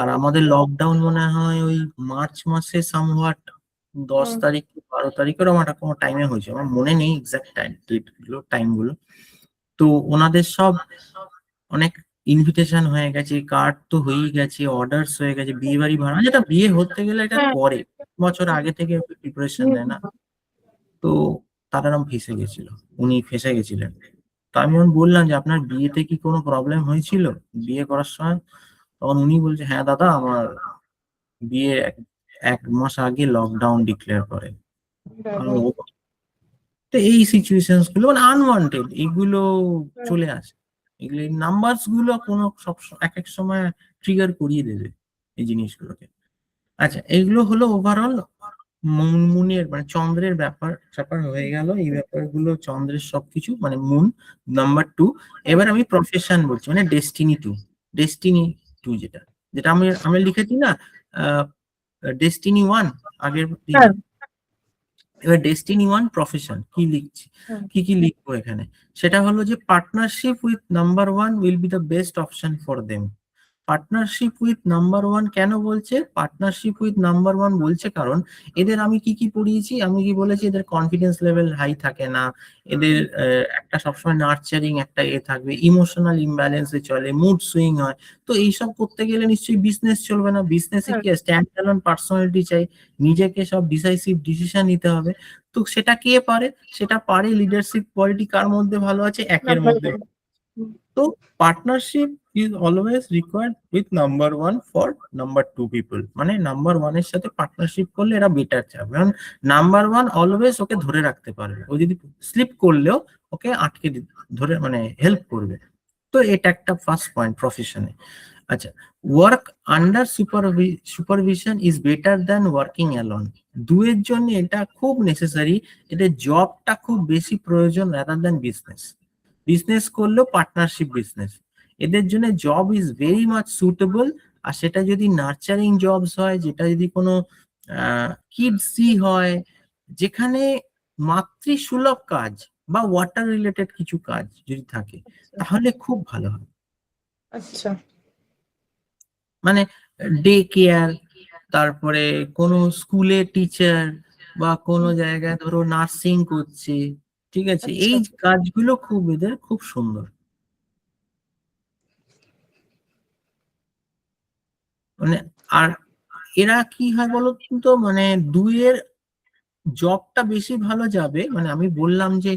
আর আমাদের লকডাউন মনে হয় ওই মার্চ মাসে সামহাট 10 হুম তারিখ 12 তারিখ ওরকম একটা কোনো টাইমে হয়েছে, আমার মনে নেই এক্সাক্ট টাইম গুলো। তো ওনাদের সব অনেক ইনভিটেশন হয়ে গেছে, কার্ড তো হয়েই গেছে, অর্ডারস হয়ে গেছে, বিয়ে বাড়ি ভাড়া, যেটা বিয়ে হতে গেলে এটা হ্যাঁ করে বছর আগে থেকে প্রিপারেশন হুম নেয় না, তো তারারাম ফেসে গেছিল, উনি ফেসে গেছিলেন। তো আমি যখন বললাম যে আপনার বিয়েতে কি কোনো প্রবলেম হয়েছিল বিয়ে করার সময়, তখন উনি বলছে হ্যাঁ দাদা, আমার বিয়ে এক মাস আগে লকডাউন ডিক্লেয়ার করে। আর বাবা তো এই সিচুয়েশন গুলো মানে আনওয়ান্টেড, এগুলো চলে আসে, এগুলো নাম্বারস গুলো কোনো সব এক এক সময় ট্রিগার করিয়ে দেবে এই জিনিসগুলোকে। আচ্ছা, এগুলো হলো ওভারঅল মুনের, মানে চন্দ্রের ব্যাপার স্যাপার হয়ে গেল, এই ব্যাপারগুলো চন্দ্রের সবকিছু, মানে মুন নাম্বার 2। এবার আমি প্রফেশন বলছি, মানে ডেস্টিনি টু যেটা, যেটা আমি আমি লিখেছি না, ডেস্টিনি 1 আগের দিনে। হ্যাঁ এবার ডেস্টিনি 1 প্রফেশন কি লিখছি, হ্যাঁ কি কি লিখবো এখানে, সেটা হলো যে partnership with number 1 will be the best option for them. Partnership with number 1 কেন বলছে, পার্টনারশিপ উইথ নাম্বার 1 বলছে কারণ এদের আমি কি কি পড়িয়েছি, আমি কি বলেছি, এদের কনফিডেন্স লেভেল হাই থাকে না, এদের একটা সবসময় নার্চারিং একটা থাকবে, ইমোশনাল ইমব্যালেন্সে চলে, মুড সুইং হয়। তো এইসব করতে গেলে নিশ্চয়ই বিজনেস চলবে না, বিজনেসে হ্যাঁ কি স্ট্যান্ড অ্যালোন পার্সোনালিটি চাই, নিজেকে সব ডিসাইসিভ ডিসিশন নিতে হবে। তো সেটা কে পারে, সেটা পারে লিডারশিপ কোয়ালিটি কার মধ্যে ভালো আছে, একের নাম্বার মধ্যে। হুম তো partnership is always required with number 1 for number 2 people, মানে নাম্বার 1 এর সাথে পার্টনারশিপ করলে এরা বেটার যাবে, কারণ নাম্বার 1 অলওয়েজ ওকে ধরে রাখতে পারবে, ও যদি স্লিপ করলেও ওকে ধরে মানে হেল্প করবে। তো এটা একটা ফার্স্ট পয়েন্ট প্রফেশনে। আচ্ছা, work under supervision is better than working alone. দুয়ের জন্য এটা খুব নেসেসারি, এদের জবটা খুব বেশি প্রয়োজন রাদার দ্যান বিজনেস। বিজনেস করলেও পার্টনারশিপ বিজনেস, এদের জন্য job is very much suitable. আর সেটা যদি নার্চারিং জবস হয়, যেটা যদি কোনো কিডসি হয়, যেখানে মাতৃসুলভ কাজ বা ওয়াটার রিলেটেড কিছু কাজ যদি থাকে, তাহলে খুব ভালো হয়। আচ্ছা মানে ডে কেয়ার, তারপরে কোনো স্কুলে টিচার, বা কোনো জায়গায় ধরো নার্সিং করছে, ঠিক আছে, আচ্ছা এই কাজগুলো খুব এদের খুব সুন্দর। মানে আর এরা কি হয় বলো তো, মানে দুইয়ের জবটা বেশি ভালো যাবে। মানে আমি বললাম যে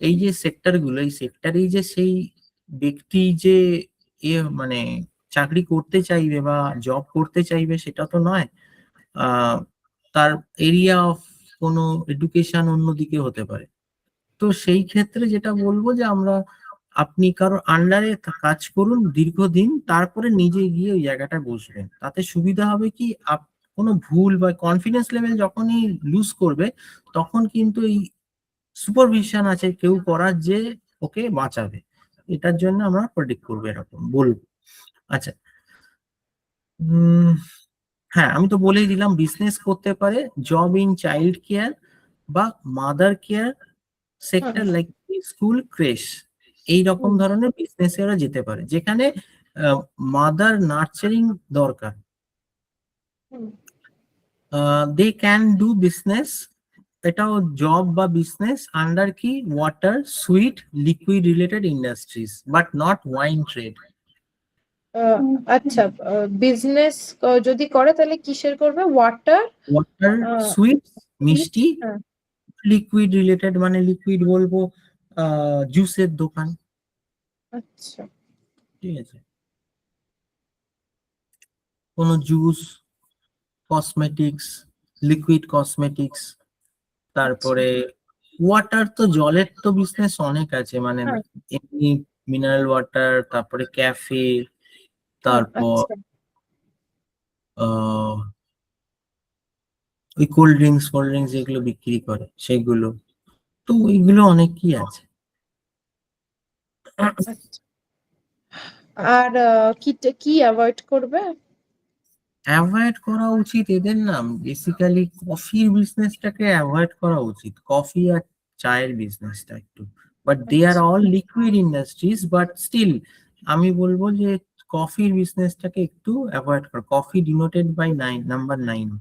এই যে সেক্টর গুলো, এই সেক্টরেই যে সেই ব্যক্তি যে মানে চাকরি করতে চাইবে বা জব করতে চাইবে সেটা তো নয়। আহ তার এরিয়া অফ কোনো এডুকেশন অন্যদিকে হতে পারে। তো সেই ক্ষেত্রে যেটা বলবো যে আপনি কারো আন্ডারে কাজ করুন দীর্ঘদিন, তারপরে নিজে গিয়ে ওই জায়গাটা বসবেন, তাতে সুবিধা হবে কি কোনো ভুল বা কনফিডেন্স লেভেল যখনই লুজ করবে, তখন কিন্তু এই সুপারভিশন আছে কেউ করার যে ওকে বাঁচাবে। এটার জন্য আমরা প্রেডিক্ট করবো, এরকম বলবো। আচ্ছা, উম হ্যাঁ, আমি তো বলেই দিলাম বিজনেস করতে পারে, জব ইন চাইল্ড কেয়ার বা mother care sector like school, crash, এই রকম ধরনের বিজনেস এরা যেতে পারে, যেখানে মাদার নার্চারিং দরকার। দে ক্যান ডু বিজনেস, এটাও জব বা বিজনেস আন্ডার কি water, sweet, liquid related industries, but not wine trade. আচ্ছা বিজনেস যদি করে তাহলে কিসের করবে? ওয়াটার, ওয়াটার, সুইট, মিষ্টি, হ্যাঁ লিকুইড রিলেটেড মানে লিকুইড বলবো জুসের দোকান, আচ্ছা ঠিক আছে, কোনো জুস, কসমেটিক্স, লিকুইড কসমেটিক্স, আচ্ছা তারপরে ওয়াটার তো জলের তো বিজনেস অনেক আছে, মানে হ্যাঁ এমনি মিনারেল ওয়াটার, তারপরে ক্যাফে, হ্যাঁ তারপর আচ্ছা আহ ওই কোল্ড ড্রিঙ্কস যেগুলো বিক্রি করে সেগুলো, তো ওইগুলো অনেক কি আছে। আচ্ছা। আর কি কি অ্যাভয়েড করবে? অ্যাভয়েড করা উচিত এদের নাম বেসিক্যালি কফির বিজনেসটাকে অ্যাভয়েড করা উচিত, কফি আর চায়ের বিজনেসটা একটু, বাট দে আর আচ্ছা all liquid industries, but still আমি বলবো যে কফির বিজনেসটাকে একটু অ্যাভয়েড করা। Coffee denoted by number 9,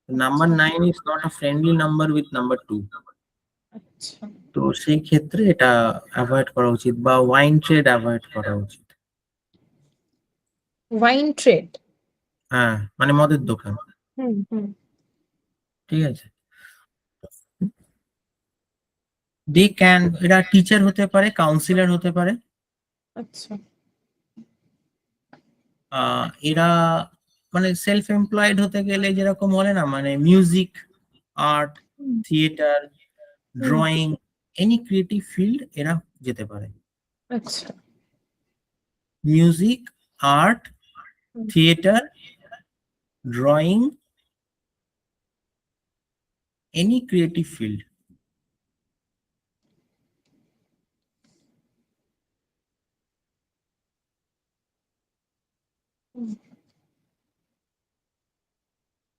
number আচ্ছা 9 is not a friendly number with number 2। আচ্ছা তো সেই ক্ষেত্রে এটা অ্যাভয়েড করা উচিত, বা ওয়াইন ট্রেড অ্যাভয়েড করা উচিত। Wine trade. হ্যাঁ, মানে মদের দোকান, হুম হুম ঠিক আছে। দে ক্যান, এরা টিচার হতে পারে, কাউন্সিলর হতে পারে, আচ্ছা এরা মানে সেলফ এমপ্লয়েড হতে গেলে যেরকম বলে না, মানে মিউজিক, আর্ট, হুম থিয়েটার, হুম ড্রয়িং, এনি ক্রিয়েটিভ ফিল্ড এরা যেতে পারে। আচ্ছা music, art, hmm theatre, drawing, any creative field. Hmm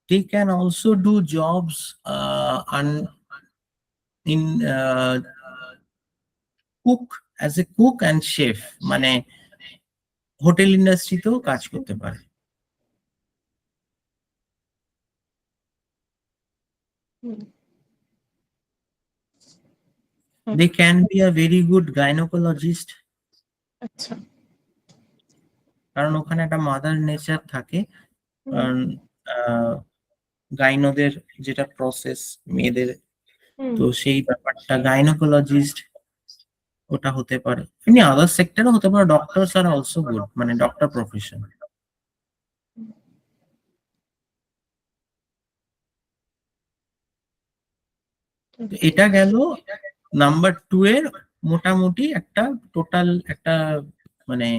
They can also do jobs in cook, as a cook and chef, মানে হোটেল ইন্ডাস্ট্রিতেও কাজ করতে পারে। হুম They can be a very good gynecologist, আচ্ছা কারণ ওখানে একটা মাদার নেচার থাকে। হুম কারণ গাইনোদের যেটা প্রসেস মেয়েদের, হুম তো সেই ব্যাপারটা গাইনোকোলজিস্ট, ওটা হতে পারে, এমনি আদার সেক্টরও হতে পারে, ডক্টরস আর অলসো গুড, মানে ডক্টর প্রফেশন। এটা গেল নাম্বার 2 এর মোটামুটি একটা টোটাল একটা মানে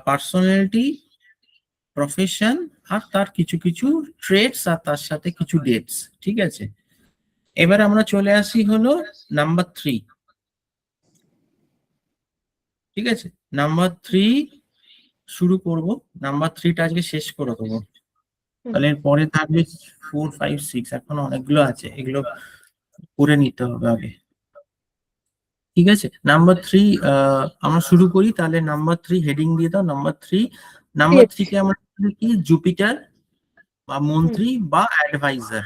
পার্সোনালিটি, প্রফেশন, আর তার কিছু কিছু ট্রেডস, আর তার সাথে কিছু ডেটস। ঠিক আছে, এবার আমরা চলে আসি হলো নাম্বার 3। ঠিক আছে, নাম্বার 3 শুরু করব। নাম্বার 3টা আজকে শেষ করে দেবো, তাহলে পরে থাকবে 4, 5, 6, এখন অনেকগুলো আছে, এগুলো করে নিতে হবে আগে। ঠিক আছে, নাম্বার 3 আমরা শুরু করি, তাহলে নাম্বার 3 হেডিং দিয়ে দাও। নাম্বার 3 কে আমরা বলি কি, জুপিটার বা মন্ত্রী বা অ্যাডভাইজার।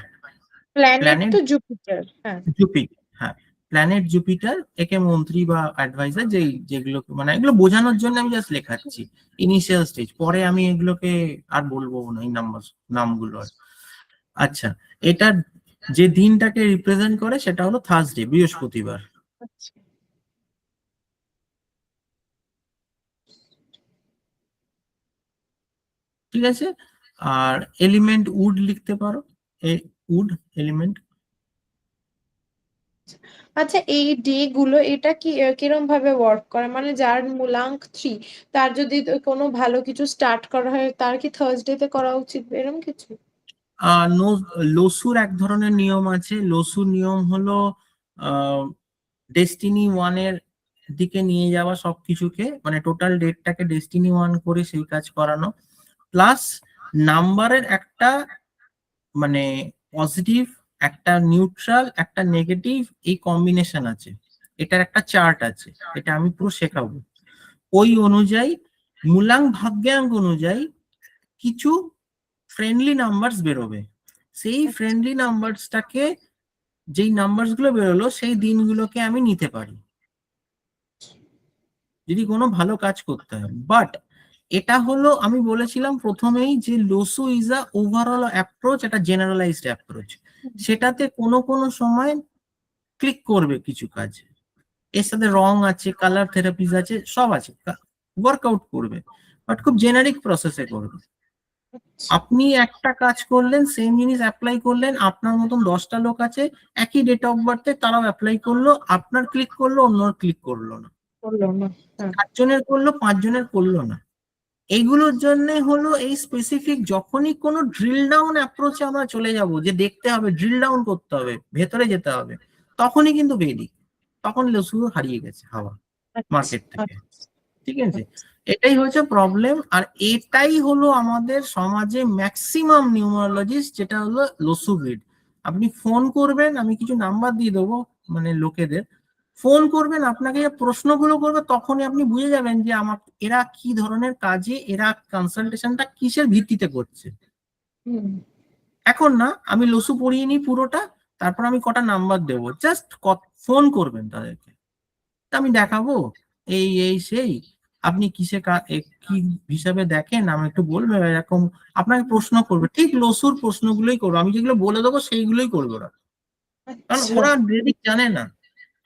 প্ল্যানেট প্ল্যানেট তো জুপিটার, হ্যাঁ। জুপিটার, হ্যাঁ, প্ল্যানেট জুপিটার, একে মন্ত্রী বা অ্যাডভাইজার, যেগুলো মানে এগুলো বোঝানোর জন্য আমি জাস্ট লেখাচ্ছি ইনিশিয়াল স্টেজ, পরে আমি এগুলোকে আর বলবো না এই নামগুলো আর। আচ্ছা, এটা যে দিনটাকে রিপ্রেজেন্ট করে সেটা হলো থার্সডে, বৃহস্পতিবার। আচ্ছা। ঠিক আছে, আর এলিমেন্ট উড লিখতে পারো, উড এলিমেন্ট। আচ্ছা, এই ডে গুলো এটা কি কিরম ভাবে ওয়ার্ক করে, মানে যার মূলাঙ্ক 3, তার যদি কোনো ভালো কিছু স্টার্ট করা হয় তার কি থার্সডে তে করা উচিত, এরকম কিছু? লসুর এক ধরনের নিয়ম আছে। লসুর নিয়ম হলো ডেস্টিনি ওয়ানের দিকে নিয়ে যাওয়া সবকিছুকে, মানে টোটাল ডেটটাকে ডেস্টিনি ওয়ান করে সেই কাজ করানো, প্লাস নাম্বারের একটা মানে পজিটিভ, একটা নিউট্রাল, একটা নেগেটিভ, এই কম্বিনেশন আছে, এটার একটা চার্ট আছে, এটা আমি পুরো শেখাবো। ওই অনুযায়ী মূলাঙ্ক ভাগ্যাঙ্ক অনুযায়ী কিছু ফ্রেন্ডলি নাম্বারস বেরোবে, সেই ফ্রেন্ডলি নাম্বারসটাকে, যেই নাম্বারস গুলো বেরোলো সেই দিনগুলোকে আমি নিতে পারি যদি কোনো ভালো কাজ করতে হয়। বাট এটা হলো, আমি বলেছিলাম প্রথমেই যে Lo Shu is a overall approach, একটা জেনারেলাইজড অ্যাপ্রোচ, সেটাতে কোনো কোনো সময় ক্লিক করবে কিছু কাজ, এর সাথে রং আছে, কালার থেরাপিজ আছে, সব আছে, ওয়ার্কআউট করবে, বাট খুব জেনারিক প্রসেসে করবে। আপনি একটা কাজ করলেন, সেম জিনিস অ্যাপ্লাই করলেন, আপনার মতন 10টা লোক আছে একই ডেট অফ বার্থে, তারাও অ্যাপ্লাই করলো, আপনার ক্লিক করলো, অন্য ক্লিক করলো না, বললো না, হ্যাঁ। 4 জনের করলো, 5 জনের করলো না। এইগুলোর জন্য হলো এই স্পেসিফিক, যখনই কোনো ড্রিল ডাউন অ্যাপ্রোচে আমরা চলে যাব, যে দেখতে হবে, ড্রিল ডাউন করতে হবে, ভেতরে যেতে হবে, তখনই কিন্তু বেরিক, তখন লসু হারিয়ে গেছে হাওয়া আচ্ছা, মার্কেট থেকে। আচ্ছা, ঠিক আছে, আচ্ছা। এটাই হচ্ছে প্রবলেম, আর এটাই হলো আমাদের সমাজে ম্যাক্সিমাম নিউমারোলজিস্ট, যেটা হলো লসু গ্রিড। আপনি ফোন করবেন, আমি কিছু নাম্বার দিয়ে দেবো, মানে লোকেদের ফোন করবেন, আপনাকে যে প্রশ্নগুলো করবে, তখনই আপনি বুঝে যাবেন যে আমার এরা কি ধরনের কাজে, এরা কনসালটেশনটা কিসের ভিত্তিতে করছে। হুম। এখন না, আমি লসু পড়িয়ে নিই পুরোটা, তারপর আমি কটা নাম্বার দেবো, জাস্ট ফোন করবেন তাদেরকে, তা আমি দেখাবো এই এই সেই, আপনি কি হিসাবে দেখেন, আমি একটু বলবে, এরকম আপনাকে প্রশ্ন করবে, ঠিক লসুর প্রশ্নগুলোই করবো, আমি যেগুলো বলে দেবো সেইগুলোই করবো ওরা, কারণ আচ্ছা। ওরা বেদিক জানে না।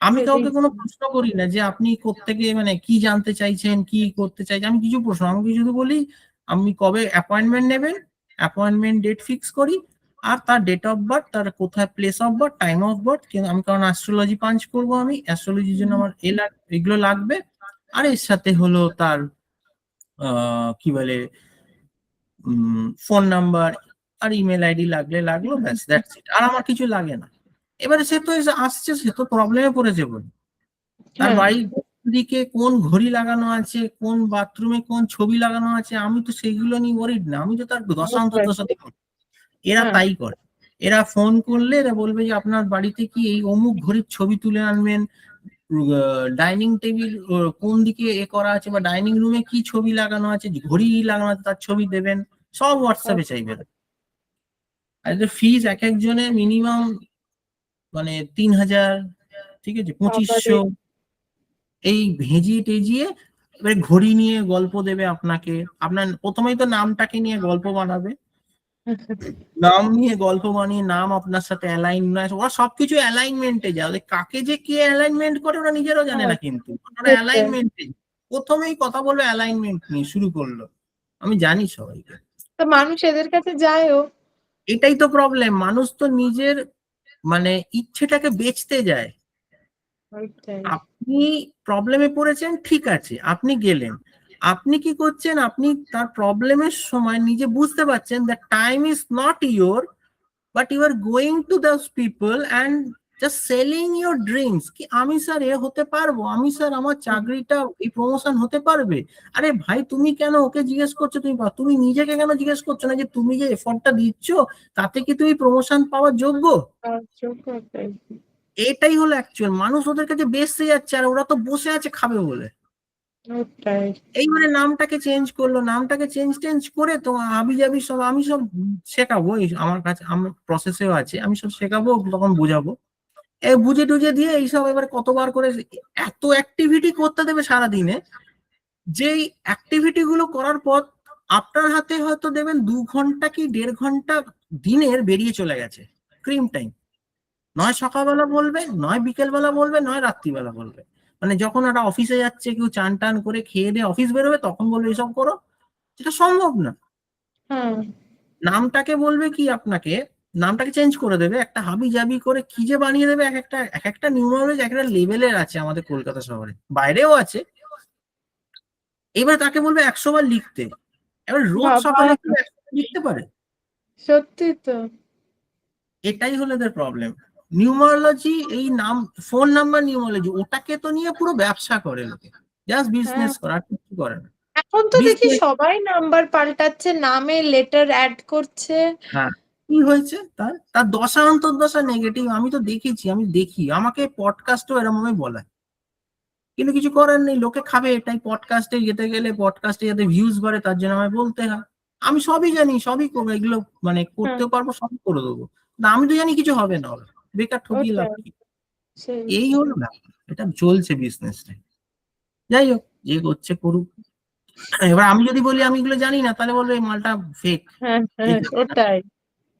আমি কাউকে সেদিক। কোনো প্রশ্ন করি না যে আপনি কোত্থেকে, মানে কি জানতে চাইছেন, কি করতে চাইছেন, আমি কিছু প্রশ্ন, আমি শুধু বলি আপনি কবে অ্যাপয়েন্টমেন্ট নেবেন, অ্যাপয়েন্টমেন্ট ডেট ফিক্স করি, আর তার ডেট অফ বার্থ, তার কোথায় place of birth, time of birth, আমি কারণ অ্যাস্ট্রোলজি পাঞ্চ করবো, আমি অ্যাস্ট্রোলজির জন্য আমার এগুলো লাগবে, আর এর সাথে হলো তার কি বলে ফোন নাম্বার আর ইমেল আইডি লাগলে লাগলো, ব্যাস, দ্যাটস ইট, আর আমার কিছু লাগে না। এবারে সে তো এসে আসছে, সে তো প্রবলেমে পড়েছে বলে, তার হ্যাঁ। বাড়ির দিকে কোন ঘড়ি লাগানো আছে, কোন বাথরুমে কোন ছবি লাগানো আছে, আমি তো সেইগুলো নিয়ে ওয়ারিড না, আমি তো তার বুঝতে দশান্তর সাথে করি। এরা হ্যাঁ। তাই করে, এরা ফোন করলে এরা বলবে যে আপনার বাড়িতে কি এই অমুক ঘড়ির ছবি তুলে আনবেন, ডাইনিং টেবিল কোন দিকে করা আছে, বা ডাইনিং রুমে কি ছবি লাগানো আছে, ঘড়ি লাগানো আছে, তার ছবি দেবেন, সব হোয়াটসঅ্যাপে চাইবে। আর ফিজ এক একজনের মিনিমাম মানে 3,000, ঠিক আছে, বাবারে। 2,500, এই ভেজিয়ে টেজিয়ে এবারে ঘড়ি নিয়ে গল্প দেবে আপনাকে, আপনার প্রথমেই তো নামটাকে নিয়ে গল্প বানাবে, নাম নিয়ে গল্প বানিয়ে নাম আপনার সাথে অ্যালাইন নয়, ওরা সবকিছু অ্যালাইনমেন্টে যায়, ওদের কাকে যে কে অ্যালাইনমেন্ট করে ওরা নিজেরাও জানে না, কিন্তু ওরা অ্যালাইনমেন্টে প্রথমেই কথা বললো অ্যালাইনমেন্ট নিয়ে শুরু করলো, আমি জানি সবাইকে। তো মানুষ এদের কাছে যায়ও। এটাই তো প্রবলেম, মানুষ তো নিজের মানে ইচ্ছেটাকে বেচতে যায়। ওইটাই। আপনি প্রবলেমে পড়েছেন, ঠিক আছে, আপনি গেলেন, আপনি কি করছেন, আপনি তার প্রবলেমের সময় নিজে বুঝতে পারছেন the time is not your, but you are going to those people and just selling your dreams, কি আমি স্যার এ হতে পারবো, আমি স্যার আমার চাকরিটা এই প্রমোশন হতে পারবে। আরে ভাই, তুমি কেন ওকে জিজ্ঞেস করছো, তুমি নিজেকে কেন জিজ্ঞেস করছো না যে তুমি যে এফর্টটা দিচ্ছ তাতে কি তুমি প্রমোশন পাওয়ার যোগ্য? এটাই হলো অ্যাকচুয়াল, মানুষ ওদের কাছে বেসে যাচ্ছে আর ওরা তো বসে আছে খাবে বলে। ওটাই। এইবারে নামটাকে চেঞ্জ করলো, নামটাকে চেঞ্জ করে তো আবি যাবি সব আমি সব শেখাবো, আমার কাছে আমার প্রসেসেও আছে, আমি সব শেখাবো, তখন বোঝাবো, বুঝে টুঝে দিয়ে এইসব এবার কতবার করে এত অ্যাক্টিভিটি করতে দেবে সারাদিনে, যেই অ্যাক্টিভিটি গুলো করার পর আপনার হাতে হয়তো দেবেন 2 ঘন্টা কি 1.5 ঘন্টা দিনের বেরিয়ে চলে গেছে স্ক্রিন টাইম, নয় সকালবেলা বলবে, নয় বিকেলবেলা বলবে, নয় রাত্রিবেলা বলবে, মানে যখন একটা অফিসে যাচ্ছে কেউ চান টান করে খেয়ে দিয়ে অফিস বেরোবে তখন বলবে এসব করো, এটা সম্ভব না। হ্যাঁ। নামটাকে বলবে কি আপনাকে, নামটাকে চেঞ্জ করে দেবে, একটা হাবি জাবি করে কি যে বানিয়ে দেবে, এক একটা নিউমারোলজি এক একটা লেভেলের আছে আমাদের কলকাতা শহরে, বাইরেও আছে। এবার তাকে বলবে 100 বার লিখতে, এবার রোজ বাবা, সকালে কেউ 100 বার লিখতে পারে? সত্যি তো। এটাই হলো এদের প্রবলেম। নিউমারোলজি, এই নাম, ফোন নাম্বার নিউমারোলজি, ওটাকে তো নিয়ে পুরো ব্যবসা করে লোকে, জাস্ট হ্যাঁ, বিজনেস করা, আর কিছু করে না। এখন তো দেখি বিজনেস, সবাই নাম্বার পাল্টাচ্ছে, নামে লেটার অ্যাড করছে। হ্যাঁ, কি হয়েছে তার তার দশা অন্তর্দশা নেগেটিভ, আমি তো দেখেছি, আমি দেখি, আমাকে পডকাস্টও এরকম ভাবে বলা, কিন্তু কিছু করার নেই, লোকে খাবে এটাই, পডকাস্টে যেতে গেলে পডকাস্টে যাতে ভিউজ বাড়ে তার জন্য আমায় বলতে হয়, আমি সবই জানি, সবই করবো এগুলো, মানে হ্যাঁ, করতেও পারবো, সবই করে দেবো, না আমি তো জানি কিছু হবে না, বেকার ঠকিয়ে লাভ ওটাই। কি? সেই। এই হলো ব্যাপার, এটা চলছে বিজনেসটা। যাই হোক, যে করছে করুক। এবার আমি যদি বলি আমি এগুলো জানি না, তাহলে বলবে এই মালটা ফেক, হ্যাঁ, এই হ্যাঁ, জানে না। ওটাই।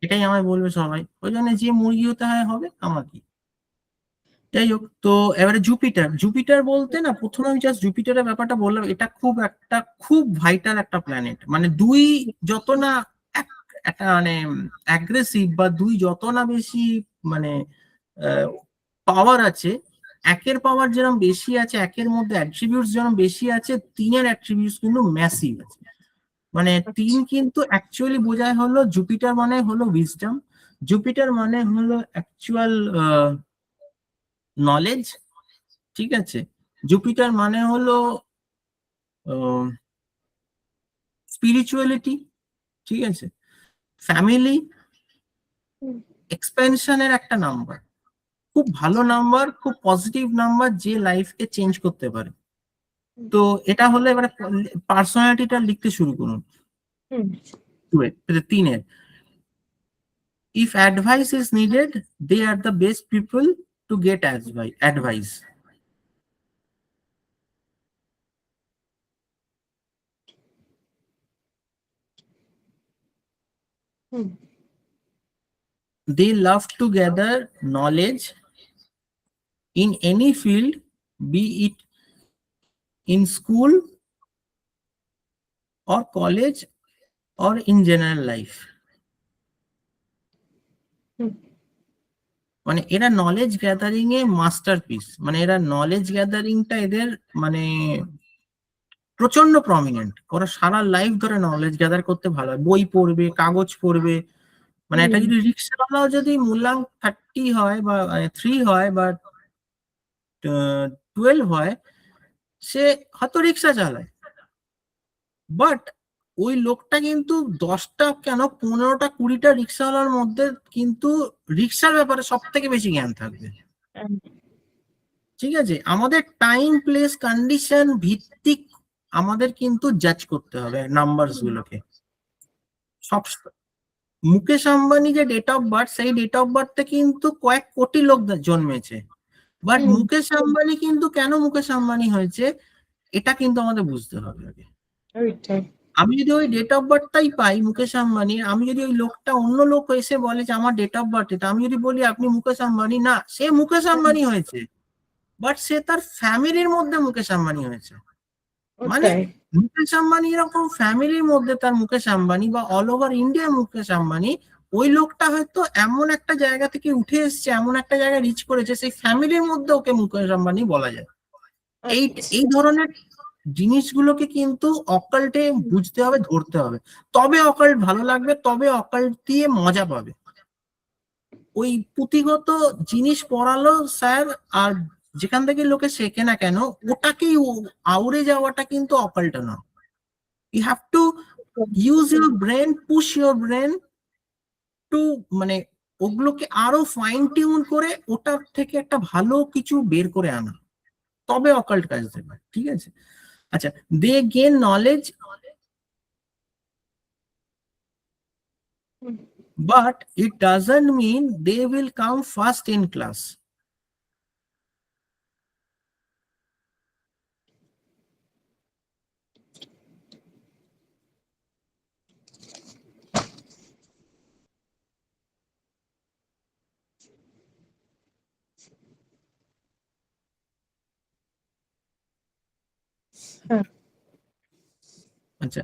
এটাই আমায় বলবে সবাই, ওই জন্য যে মুরগি হতে হয় হবে, আমার কি। যাই হোক, তো এবারে জুপিটার, জুপিটার বলতে না, প্রথমে আমি জাস্ট জুপিটারের ব্যাপারটা বললাম, এটা খুব ভাইটাল একটা প্ল্যানেট, মানে দুই যত না একটা মানে অ্যাগ্রেসিভ, বা দুই যত না বেশি মানে পাওয়ার আছে, একের পাওয়ার যেরকম বেশি আছে, একের মধ্যে অ্যাট্রিবিউটস যেরকম বেশি আছে, তিনের অ্যাট্রিবিউটস কিন্তু ম্যাসিভ আছে। মানে তিন আচ্ছা। কিন্তু অ্যাকচুয়ালি বোঝায় হলো, জুপিটার মানে হলো উইজডম, জুপিটার মানে হলো অ্যাকচুয়াল নলেজ, ঠিক আছে, জুপিটার মানে হলো স্পিরিচুয়ালিটি, ঠিক আছে, ফ্যামিলি, হুম, এক্সপেনশনের একটা নাম্বার, খুব ভালো নাম্বার, খুব পজিটিভ নাম্বার, যে লাইফকে চেঞ্জ করতে পারে। হুম, তো এটা হলো, এবারে পার্সোনালিটিটা লিখতে শুরু করুন। হুম, তিনের, if advice is needed, they are the best people to get advice. Hmm, They love to gather knowledge in any field, be it in school or college or in general life. হুম, মানে এরা নলেজ গ্যাদারিং এ মাস্টারপিস, মানে এরা নলেজ গ্যাদারিংটা এদের মানে প্রচন্ড প্রমিনেন্ট, ওরা সারা লাইফ ধরে নলেজ গ্যাদার করতে ভালো, বই পড়বে, কাগজ পড়বে, মানে এটা হুম, যদি রিক্সাওয়ালাও যদি মূল্যাঙ্ক 30 হয় বা 3 হয় বা 12 হয়, সে হয়তো রিক্সা চালায়, বাট ওই লোকটা কিন্তু 10টা কেন 15টা 20টা রিক্সাওয়ালার মধ্যে কিন্তু রিক্সার ব্যাপারে সব থেকে বেশি জ্ঞান থাকবে। হুম, ঠিক আছে, আমাদের টাইম প্লেস কন্ডিশন ভিত্তিক আমাদের কিন্তু জাজ করতে হবে নাম্বারস গুলোকে। সব, মুকেশ আম্বানি যে ডেট অফ বার্থ, সেই ডেট অফ বার্থে কিন্তু কয়েক কোটি লোক জন্মেছে, বাট হুম, মুকেশ আম্বানি কিন্তু কেন মুকেশ আম্বানি হয়েছে, এটা কিন্তু আমাদের বুঝতে হবে আগে। ওইটাই। আমি যদি ওই ডেট অফ বার্থটাই পাই মুকেশ আম্বানির, আমি যদি ওই লোকটা অন্য লোক এসে বলে যে আমার ডেট অফ বার্থ এটা, আমি যদি বলি আপনি মুকেশ আম্বানি, না সে মুকেশ আম্বানি হয়েছে, বাট সে তার ফ্যামিলির মধ্যে মুকেশ আম্বানি হয়েছে। মানে ওটাই। মুকেশ আম্বানি এরকম ফ্যামিলির মধ্যে তার মুকেশ আম্বানি, বা all over India Mukesh Ambani, ওই লোকটা হয়তো এমন একটা জায়গা থেকে উঠে এসছে, এমন একটা জায়গায় রিচ করেছে, সেই ফ্যামিলির মধ্যে ওকে মুকেশ আম্বানি বলা যায়। এই আচ্ছা। এই ধরনের জিনিসগুলোকে কিন্তু অকাল্টে বুঝতে হবে, ধরতে হবে, তবে অকাল্ট ভালো লাগবে, তবে অকাল্ট দিয়ে মজা পাবে। ওই পুঁথিগত জিনিস পড়ালো স্যার, আর যেখান থেকে লোকে শেখে না কেন, ওটাকেই আউড়ে যাওয়াটা কিন্তু অকাল্ট নয়। You have to use your brain, push your brain to, মানে ওগুলোকে আরো ফাইন টিউন করে ওটার থেকে একটা ভালো কিছু বের করে আনা, তবে অকাল্ট কাজ দেবে। ঠিক আছে? আচ্ছা, they gain knowledge, but it doesn't mean they will come first in class. হ্যাঁ। আচ্ছা,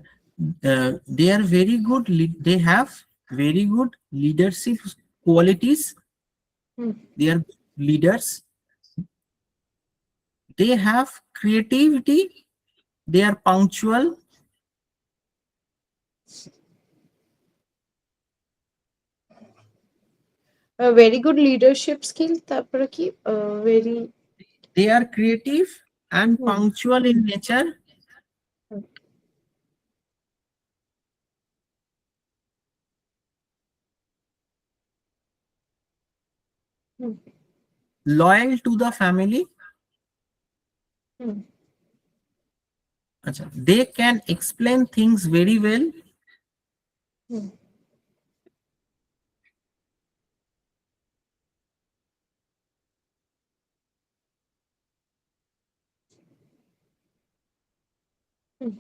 they are very good, they have very good leadership qualities, hmm. they are leaders, they have creativity, they are punctual, very good leadership skill, তারপরে কি very. they are creative and hmm. punctual in nature, hmm. Hmm. loyal to the family. হুম। আচ্ছা, they can explain things very well, হুম। হুম।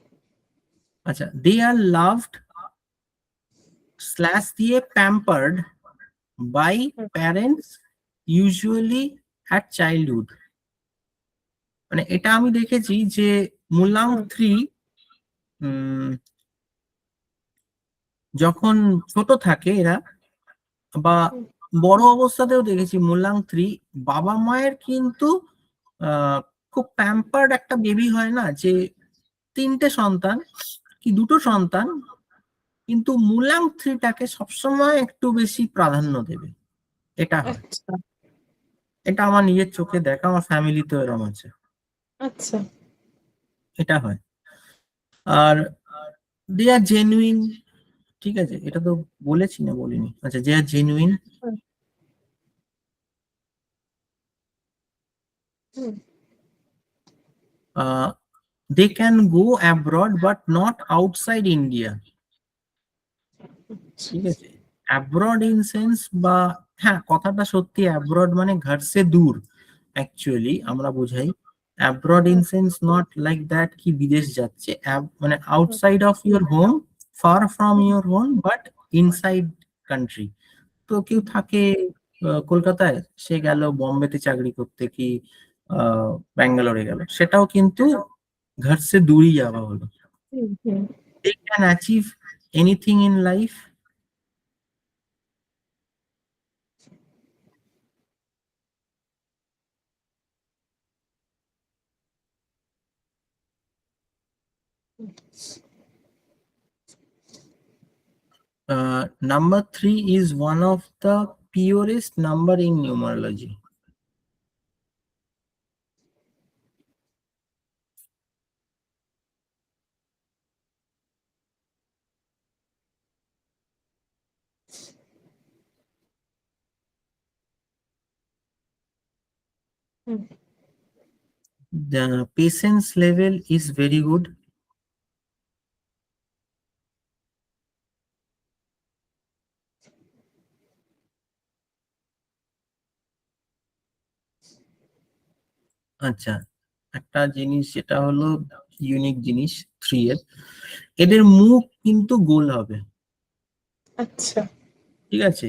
আচ্ছা, they are loved slash দিয়ে pampered by hmm. parents usually at childhood. মানে এটা আমি দেখেছি যে মুলাং হুম। 3 যখন ছোট থাকে এরা, বা হুম। বড় অবস্থাতেও দেখেছি মুলাং 3, বাবা মায়ের কিন্তু আহ খুব প্যাম্পার্ড একটা বেবি হয় না, যে তিনটে সন্তান কি দুটো সন্তান, কিন্তু মুলাং 3টাকে সবসময় একটু বেশি প্রাধান্য দেবে। এটা হয়, আচ্ছা। এটা আমার নিজের চোখে দেখা, আমার ফ্যামিলিতেও এরকম আছে, আচ্ছা। এটা হয়। আর দে আর জেনুইন, ঠিক আছে, এটা তো বলেছি না বলিনি? আচ্ছা, দে আর জেনুইন, হুম। হুম। they can go abroad but not outside India. ঠিক আছে, অ্যাব্রড ইন সেন্স, বা হ্যাঁ কথাটা সত্যি, অ্যাব্রড মানে ঘর সে দূর, অ্যাকচুয়ালি আমরা বোঝাই। অ্যাব্রড ইন হুম। সেন্স নট লাইক দ্যাট কি বিদেশ যাচ্ছে, মানে হুম। Outside of your home, far from হুম। Your home, but inside country. তো কেউ থাকে কলকাতায়, সে গেল বম্বেতে চাকরি করতে, কি ব্যাঙ্গালোরে গেল, সেটাও কিন্তু ঘর সে দূরই যাওয়া হলো। হুম। হুম। They can achieve anything in life. Number 3 is one of the purest number in numerology. Hmm. The patience level is very good. আচ্ছা, একটা জিনিস যেটা হলো ইউনিক জিনিস 3 এর, এদের মুখ কিন্তু গোল হবে, আচ্ছা ঠিক আছে?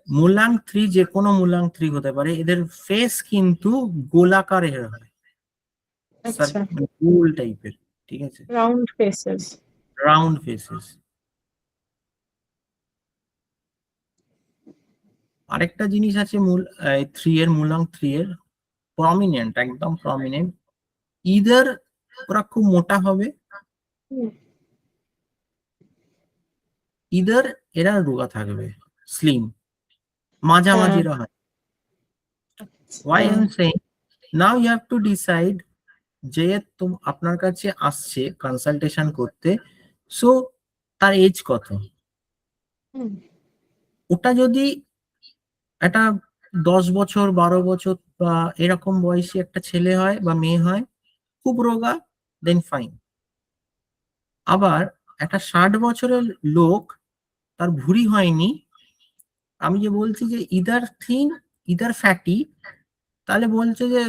মূলাং 3 যে কোনো মূলাং 3 হতে পারে, এদের ফেস কিন্তু গোলাকারের হয়, আচ্ছা, মানে গোল টাইপের, ঠিক আছে? Round faces. Round faces. আরেকটা জিনিস আছে 3 এর, মূলাং 3 এর প্রমিনেন্ট, একদম প্রমিনেন্ট, ইদার ওরা খুব মোটা হবে, ইদার এরা রোগা থাকবে, স্লিম, মাঝামাঝি হ্যাঁ, হয়। Why I'm saying, now you have to decide যে আপনার কাছে আসছে কনসালটেশন করতে, সো তার এজ কত। হুম, ওটা যদি একটা 10 বছর 12 বছর বা এরকম বয়সী একটা ছেলে হয় বা মেয়ে হয়, খুব রোগা, দেন ফাইন। আবার একটা 60 বছরের লোক, তার ভুঁড়ি হয়নি, আমি যে বলছি যে ইদার থিন ইদার ফ্যাটি, তাহলে বলছে যে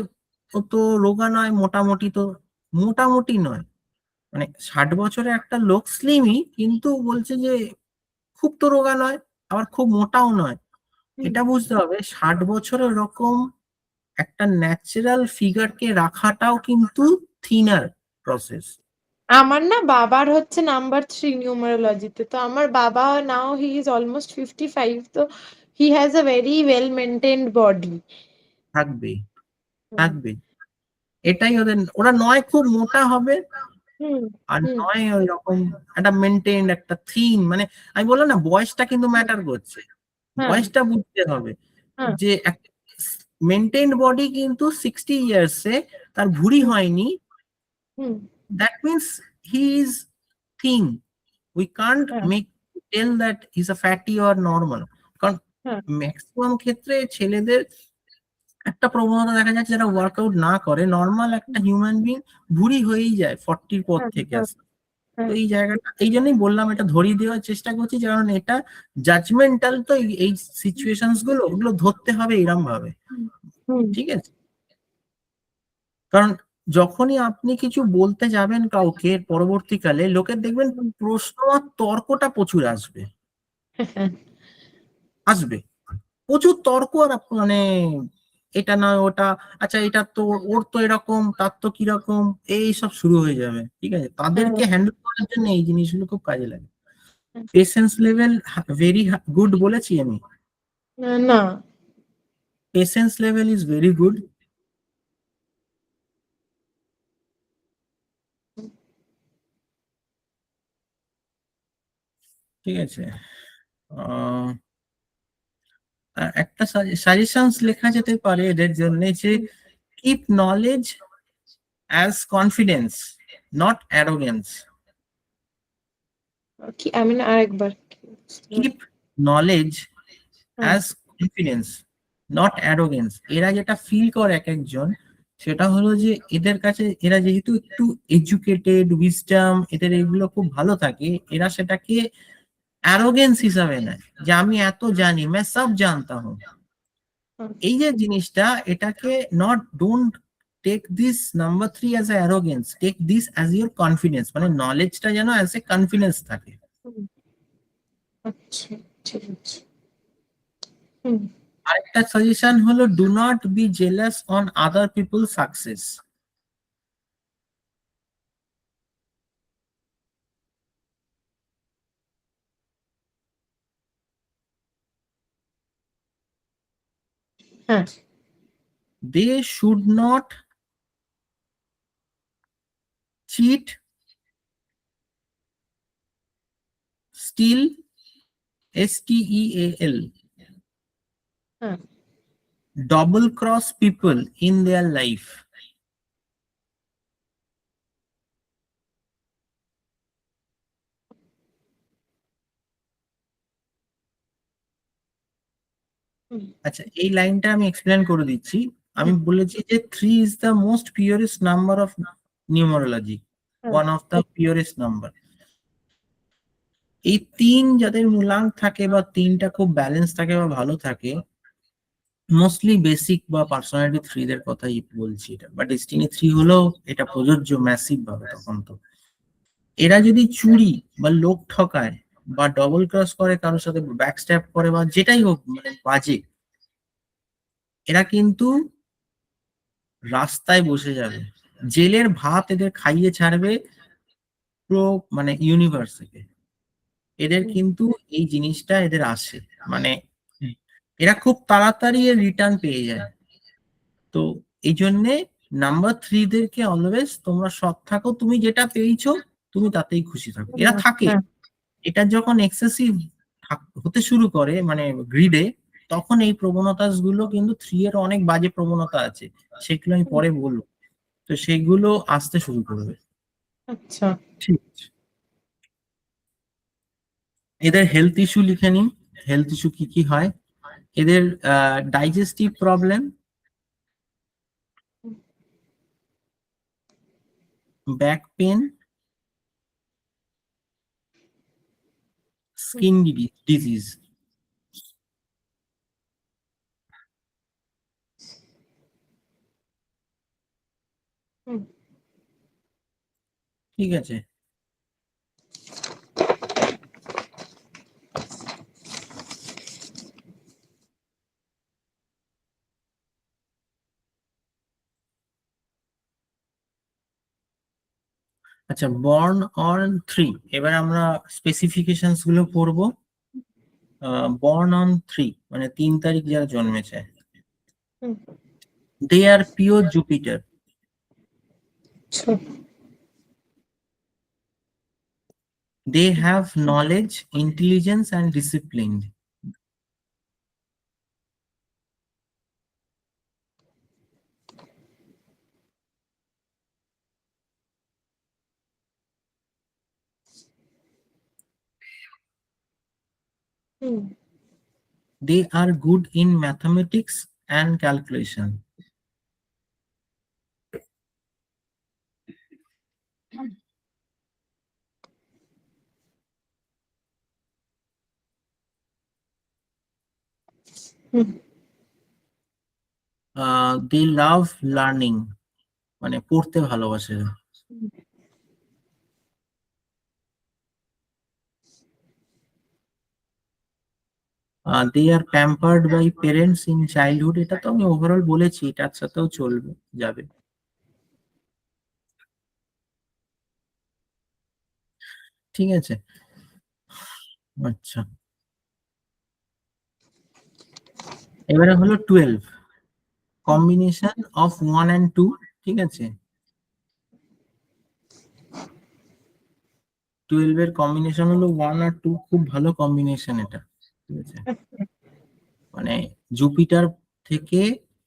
ও তো রোগা নয়, মোটামুটি, তো মোটামুটি নয়, মানে 60 বছরের একটা লোক স্লিমই, কিন্তু বলছে যে খুব তো রোগা নয়, আবার খুব মোটাও নয়। হুম। এটা বুঝতে হবে 60 বছরের রকম একটা ন্যাচারাল ফিগারকে রাখাটাও কিন্তু থিনার প্রসেস। আমার না বাবার হচ্ছে নাম্বার 3 নিউমারোলজিতে, তো আমার বাবা নাও হি ইজ অলমোস্ট 55, তো he has a very well maintained body. থাকবে, থাকবে, এটাই ওদের, ওরা নয় খুব মোটা হবে, হুম আর হুম। নয় ওই রকম একটা মেনটেন্ড একটা থিন, মানে আমি বললাম না বয়সটা কিন্তু হুম, ম্যাটার করছে, হ্যাঁ বয়সটা বুঝতে হবে। হ্যাঁ। যে মেনটেন্ড বডি কিন্তু 60 ইয়ার্সে তার ভুঁড়ি হুম হয়নি, হুম। that means he is thin. We can't হ্যাঁ make tell that he's a fatty or normal, কারণ হ্যাঁ ম্যাক্সিমাম ক্ষেত্রে ছেলেদের একটা প্রবণতা দেখা যাচ্ছে, যারা ওয়ার্কআউট না করে, নর্মাল একটা হিউম্যান বিং ভুঁড়ি হয়েই যায় 40-র পর হ্যাঁ থেকে হ্যাঁ আসে। তো হ্যাঁ। এই জায়গাটা, এই জন্যই বললাম, এটা ধরিয়ে দেওয়ার চেষ্টা করছি, কারণ এটা জাজমেন্টাল, তো এই সিচুয়েশনস গুলো ওগুলো ধরতে হবে এরম ভাবে, হুম হুম ঠিক আছে? কারণ যখনই আপনি কিছু বলতে যাবেন কাউকে, পরবর্তীকালে লোকের দেখবেন হুম। প্রশ্ন আর তর্কটা প্রচুর আসবে, হ্যাঁ, আসবে প্রচুর তর্ক, আর মানে এটা না ওটা, আচ্ছা এটা তো ওর তো এরকম, তার তো কিরকম, এই সব শুরু হয়ে যাবে, ঠিক আছে? তাদেরকে হ্যাঁ, হ্যান্ডেল করার জন্য এই জিনিসগুলো খুব কাজে লাগে। পেশেন্স লেভেল ভেরি গুড বলেছি আমি, না। Patience level is very good. ঠিক আছে, আহ, আর একটা সাজেশনস লেখা যেতে পারে এদের জন্য, যে হুম, keep knowledge as confidence, not arrogance. কি আমি না আরেকবার কিপ নলেজ হ্যাঁ অ্যাজ কনফিডেন্স, নট অ্যারোগেন্স। এরা যেটা ফিল করে এক একজন, সেটা হলো যে এদের কাছে, এরা যেহেতু একটু এডুকেটেড, উইজডম এদের এগুলো খুব ভালো থাকে, এরা সেটাকে অ্যারোগেন্স হিসাবে নেয়, যে আমি এত জানি, मैं सब जानता हूँ। হ্যাঁ, এই যে জিনিসটা, এটাকে not, don't take this number 3 as a arrogance, take this as your confidence, মানে নলেজটা যেন অ্যাজ এ কনফিডেন্স থাকে। হুম, আচ্ছা, ঠিক আছে। হুম। আরেকটা সাজেশন হলো, do not be jealous on other people success. হ্যাঁ। They should not cheat, steal, STEAL, হ্যাঁ। double cross people in their life. হুম, আচ্ছা, এই লাইনটা আমি এক্সপ্লেন করে দিচ্ছি। আমি হুম, বলেছি যে 3 is the most purest number of numerology, হ্যাঁ। One of the purest number. এই 3 যাদের মূলাঙ্ক থাকে, বা 3টা খুব ব্যালেন্স থাকে বা ভালো থাকে, মোস্টলি বেসিক বা পার্সোনালিটি 3 দের কথাই বলছি এটা, বাট ডেস্টিনি 3 হলেও এটা প্রযোজ্য ম্যাসিভ ভাবে। তখন তো এরা যদি চুরি বা লোক ঠকায় বা ডবল ক্রস করে, কারোর সাথে ব্যাকস্ট্যাপ করে বা যেটাই হোক মানে বাজে, এরা কিন্তু রাস্তায় বসে যাবে, জেলের ভাত এদের খাইয়ে ছাড়বে পুরো মানে ইউনিভার্সিটি। এদের কিন্তু এই জিনিসটা এদের আসে, মানে এরা খুব তাড়াতাড়ি এর রিটার্ন পেয়ে যায়। তো এই জন্যে নাম্বার 3 দেরকে অলওয়েজ তোমরা সৎ থাকো, তুমি যেটা পেয়েছো তুমি তাতেই খুশি থাকো। এরা থাকে, হ্যাঁ, এটা যখন এক্সেসিভ হতে শুরু করে মানে গ্রিডে, তখন এই প্রবণতা গুলো কিন্তু 3 এর অনেক বাজে প্রবণতা আছে, সেগুলো আমি পরে বলবো। তো সেগুলো আসতে শুরু করবে। আচ্ছা। ঠিক আছে। এদের হেলথ ইস্যু লিখে নিন, হেলথ ইস্যু কি কি হয়। এদের digestive problem, back pain, skin disease. হুম। ঠিক আছে। আচ্ছা, বর্ন অন 3, এবার আমরা স্পেসিফিকেশনস গুলো পড়বো। বর্ন অন 3 মানে 3 তারিখ যারা জন্মেছে, হুম। দে আর পিওর জুপিটার, আচ্ছা। they have knowledge, intelligence and discipline. Hmm. They are good in mathematics and calculation. Hmm. They love learning, মানে পড়তে ভালোবাসে। They are pampered by parents in childhood, এটা তো আমি ওভারঅল বলেছি, এটার সাথেও চলবে যাবে। ঠিক আছে। আচ্ছা, এবারে হলো 12, কম্বিনেশন অফ 1 and 2। ঠিক আছে, 12 এর কম্বিনেশন হলো 1 আর 2, খুব ভালো কম্বিনেশন এটা। ঠিক আছে, মানে জুপিটার থেকে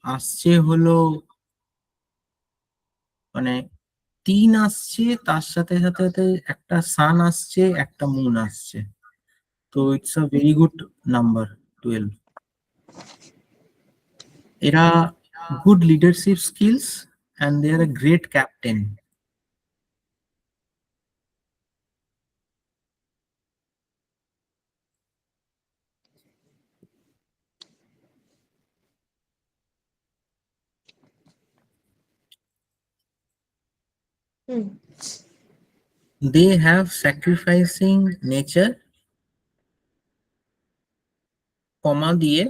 আসছে হলো মানে 3 আসছে, তার সাথে সাথে সাথে একটা সান আসছে, একটা মুন আসছে। তো it's a very good number 12। এরা good leadership skills and they are a great captain. হুম। They have sacrificing nature, comma দিয়ে,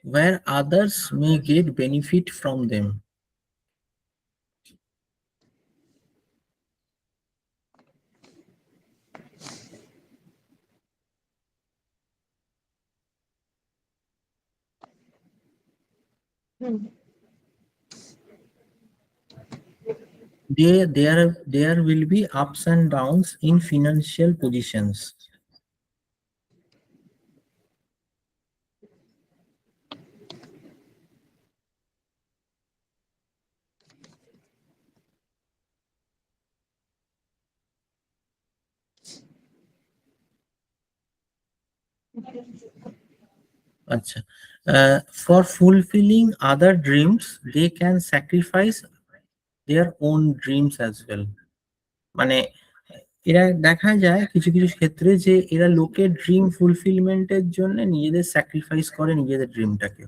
where others may get benefit from them. Hmm. There will be ups and downs in financial positions. আচ্ছা, for fulfilling other dreams they can sacrifice their own dreams as well. মানে এরা দেখা যায় কিছু কিছু ক্ষেত্রে যে এরা লোকের ড্রিম ফুলফিলমেন্টের জন্য নিজেদের স্যাক্রিফাইস করে নিজেদের ড্রিমটাকে।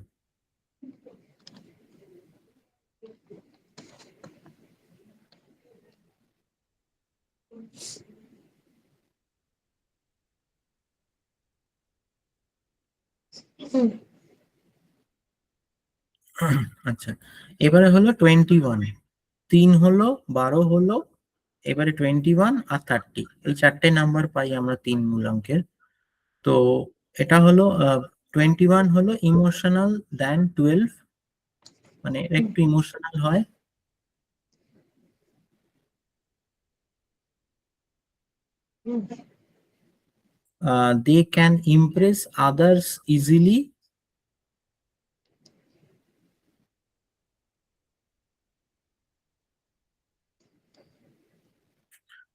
হুম, আচ্ছা, এবারে হলো 21, 3 হলো, 12 হলো, এবারে 21 আর 30, এই চারটে নাম্বার পাই আমরা 3 মূলাঙ্কের। তো এটা হলো 21 হলো ইমোশনাল দ্যান 12, মানে এরা একটু ইমোশনাল হয়। হুম, They can impress others easily.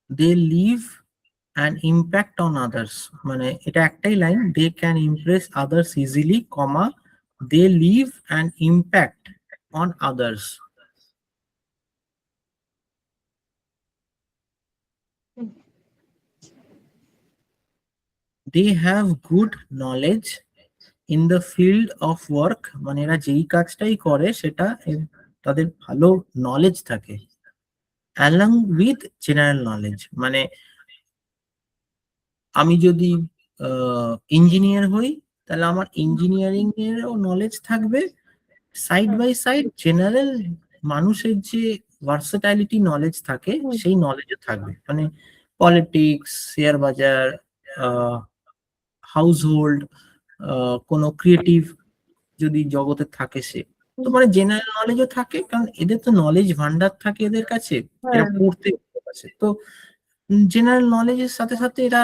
They leave an impact on others, মানে এটা একটাই line, they can impress others easily, comma, they leave an impact on others. Hmm, They have good knowledge in the field of work, মানে এরা যেই কাজটাই করে সেটা তাদের ভালো নলেজ থাকে, along with general knowledge, মানে আমি যদি ইঞ্জিনিয়ার হই তাহলে আমার ইঞ্জিনিয়ারিং এরও নলেজ থাকবে, সাইড বাই সাইড জেনারেল মানুষের যে ভার্সেটাইলিটি নলেজ থাকে হুম, সেই নলেজও থাকবে, মানে পলিটিক্স, শেয়ার বাজার, হাউসহোল্ড, কোনো ক্রিয়েটিভ যদি জগতে থাকে সে, তো হুম, মানে জেনারেল নলেজও থাকে, কারণ এদের তো নলেজ ভান্ডার থাকে এদের কাছে, এরা হ্যাঁ, পড়তে ভালোবাসে। তো জেনারেল নলেজের সাথে সাথে এরা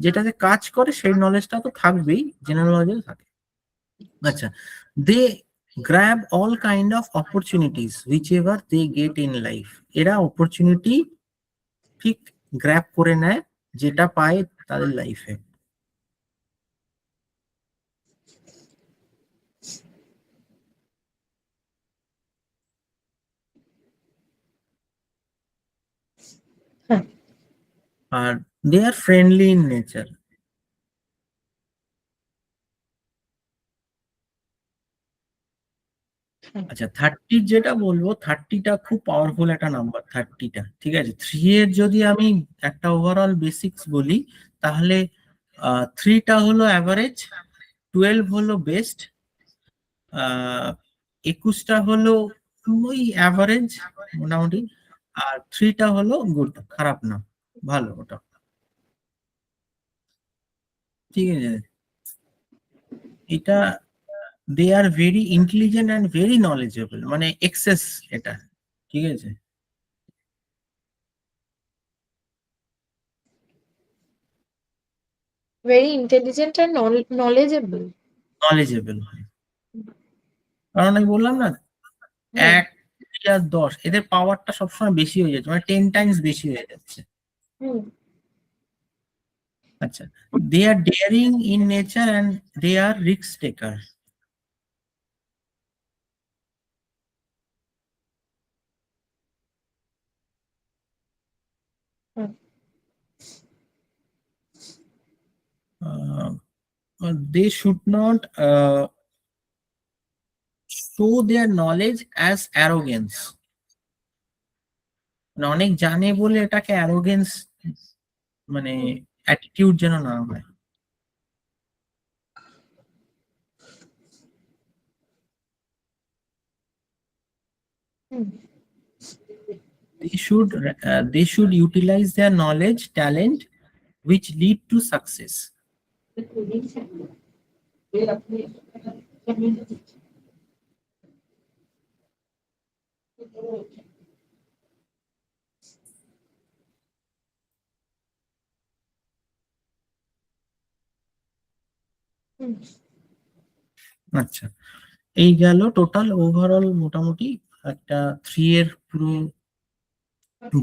যেটাতে কাজ করে সেই নলেজটা তো থাকবেই, জেনারেল নলেজও থাকে। আচ্ছা, they grab all kind of opportunities whichever they get in life, এরা অপরচুনিটি ঠিক গ্র্যাব করে নেয় যেটা পায় তাদের লাইফে। হ্যাঁ, আর they are friendly in nature. হ্যাঁ, আচ্ছা, 30 যেটা বলবো, 30টা খুব পাওয়ারফুল একটা নাম্বার, 30টা ঠিক আছে। 3 এর যদি আমি একটা ওভারঅল বেসিক্স বলি, তাহলে 3টা হলো অ্যাভারেজ, 12 হলো বেস্ট, 21টা হলো ওই অ্যাভারেজ মোটামুটি, আর 3টা হলো গুড, খারাপ না, ভালো ওটা, ঠিক আছে। এটা they are very intelligent and very knowledgeable, মানে এক্সেস এটা, ঠিক আছে, very intelligent and knowledgeable. Knowledgeable হয়। কারণ আমি বললাম না, হুম, 1, 2 আর 10 এদের পাওয়ারটা সবসময় বেশি হয়ে যাচ্ছে, মানে 10 টাইমস বেশি হয়ে যাচ্ছে। হুম, আচ্ছা, they are daring in nature and they are risk taker. হুম, They should not show their knowledge as arrogance, মানে অনেক জানে বলে এটাকে অ্যারোগেন্স, মানে হুম, অ্যাটিটিউড যেন না হয়। হুম, They should utilize their knowledge, talent, which lead to success. হুম, আচ্ছা, এই গেল টোটাল ওভারঅল মোটামুটি একটা 3 এর পুরো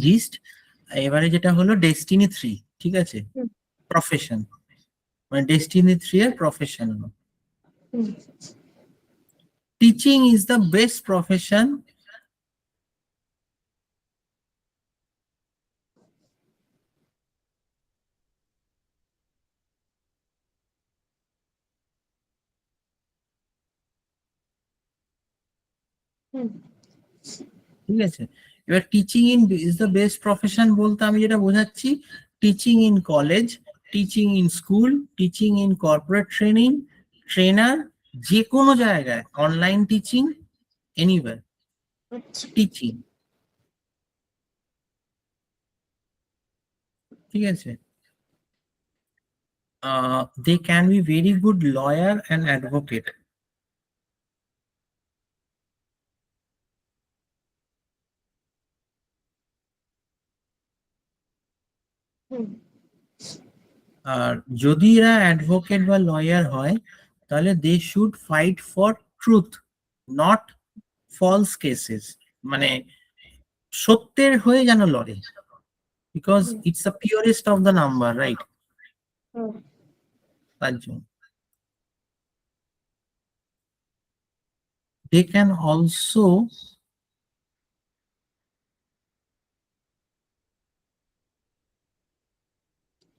জিস্ট। এবারে যেটা হলো ডেস্টিনি 3, ঠিক আছে, হুম, প্রফেশন, মানে ডেস্টিনি 3 এর প্রফেশন। হুম, teaching is the best profession হুম। ঠিক আছে। এবার teaching in is the best profession বলতে আমি যেটা বোঝাচ্ছি, teaching in college, teaching in school, teaching in corporate training, trainer, যে কোনো জায়গায়, অনলাইন টিচিং, এনিওয়্যার আচ্ছা। টিচিং। ঠিক আছে। They can be very good lawyer and advocate. হুম। আর যদি এরা অ্যাডভোকেট বা লয়ার হয়, তাহলে they should fight for truth, not false cases. মানে সত্যের হয়ে যেন লড়ে, because hmm. It's the purest of the number, right? হুম। তার জন্য they can also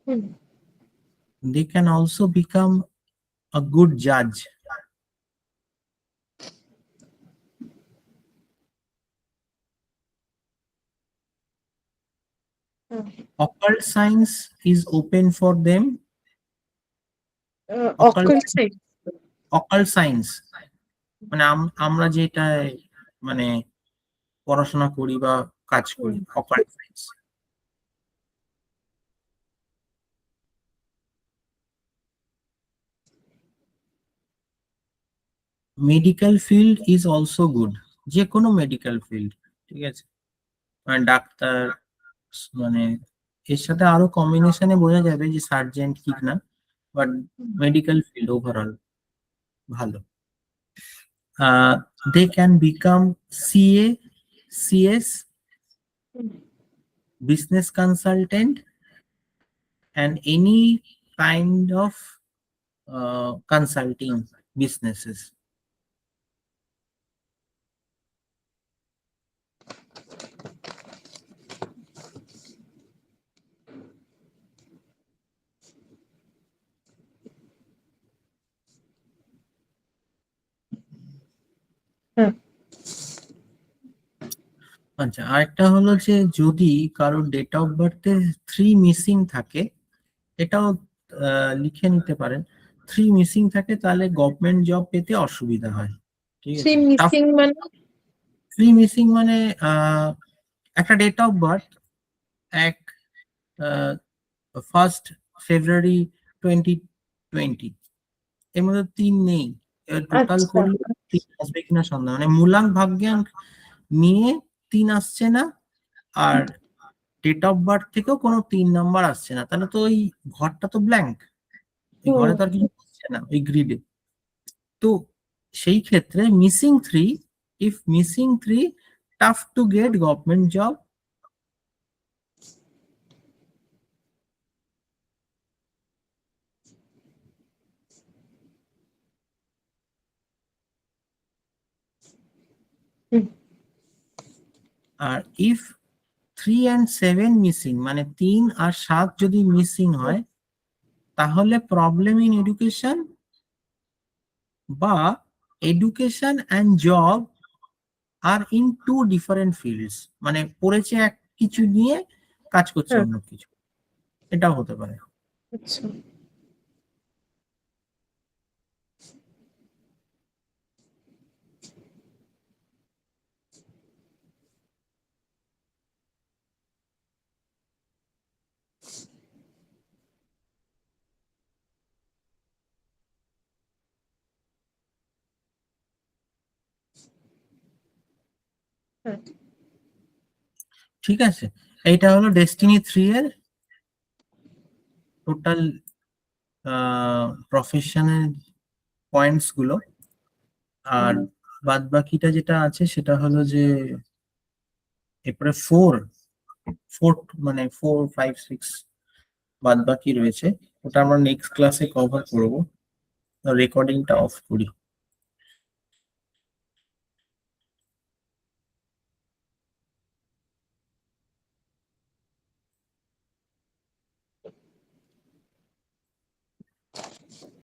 hmm. they can also become a good judge. Hmm. Occult science is open for them. Occult occult side. occult science মানে আমরা যেটা মানে পড়াশোনা করি বা কাজ হুম। করি, occult science. Medical field is also good, যে কোনো মেডিকেল ফিল্ড। ঠিক আছে, মানে ডাক্তার, মানে এর সাথে আরো কম্বিনেশনে বোঝা যাবে যে সার্জেন্ট ঠিক না, বাট মেডিকেল ফিল্ড ওভারঅল ভালো। They can become CA, CS, hmm. business consultant, and any kind of consulting businesses. হুম। আচ্ছা, আরেকটা হলো যে যদি কারোর ডেট অফ বার্থে 3 মিসিং থাকে, এটাও লিখে নিতে পারেন। 3 মিসিং থাকে তাহলে গভর্নমেন্ট জব পেতে অসুবিধা হয়। ঠিক থ্রি আছে, টাফ। মিসিং মানে? 3 মিসিং মানে একটা ডেট অফ বার্থ, এক 1 ফেব্রুয়ারি 2020, এর মধ্যে 3 নেই। টোটাল আচ্ছা। করলে 3 আসবে কিনা সন্দেহ, মানে মূলাঙ্ক ভাগ্যাঙ্ক নিয়ে 3 আসছে না, আর ডেট অফ বার্থ থেকেও কোনো 3 নাম্বার আসছে না, তাহলে তো ওই ঘরটা তো ব্ল্যাঙ্ক, এই হুম। ঘরে তো আর কিছু আসছে না ওই গ্রিডে। তো সেই ক্ষেত্রে missing 3, if missing 3, tough to get government job. হুম। আর ইফ 3 and 7 মিসিং, মানে 3 আর 7 যদি মিসিং হয়, তাহলে প্রবলেম ইন এডুকেশন বা এডুকেশন অ্যান্ড জব আর ইন 2 ডিফারেন্ট ফিল্ডস, মানে পড়েছে এক কিছু নিয়ে, কাজ করছে হ্যাঁ। অন্য কিছু, এটাও হতে পারে। আচ্ছা। হ্যাঁ। ঠিক আছে, এইটা হলো ডেস্টিনি 3 এর টোটাল প্রফেশনের পয়েন্টস গুলো। আর বাদ বাকিটা যেটা আছে সেটা হলো যে এরপরে 4 মানে 4, 5, 6 বাদ বাকি রয়েছে, ওটা আমরা নেক্সট ক্লাসে কভার করব। রেকর্ডিংটা অফ করি।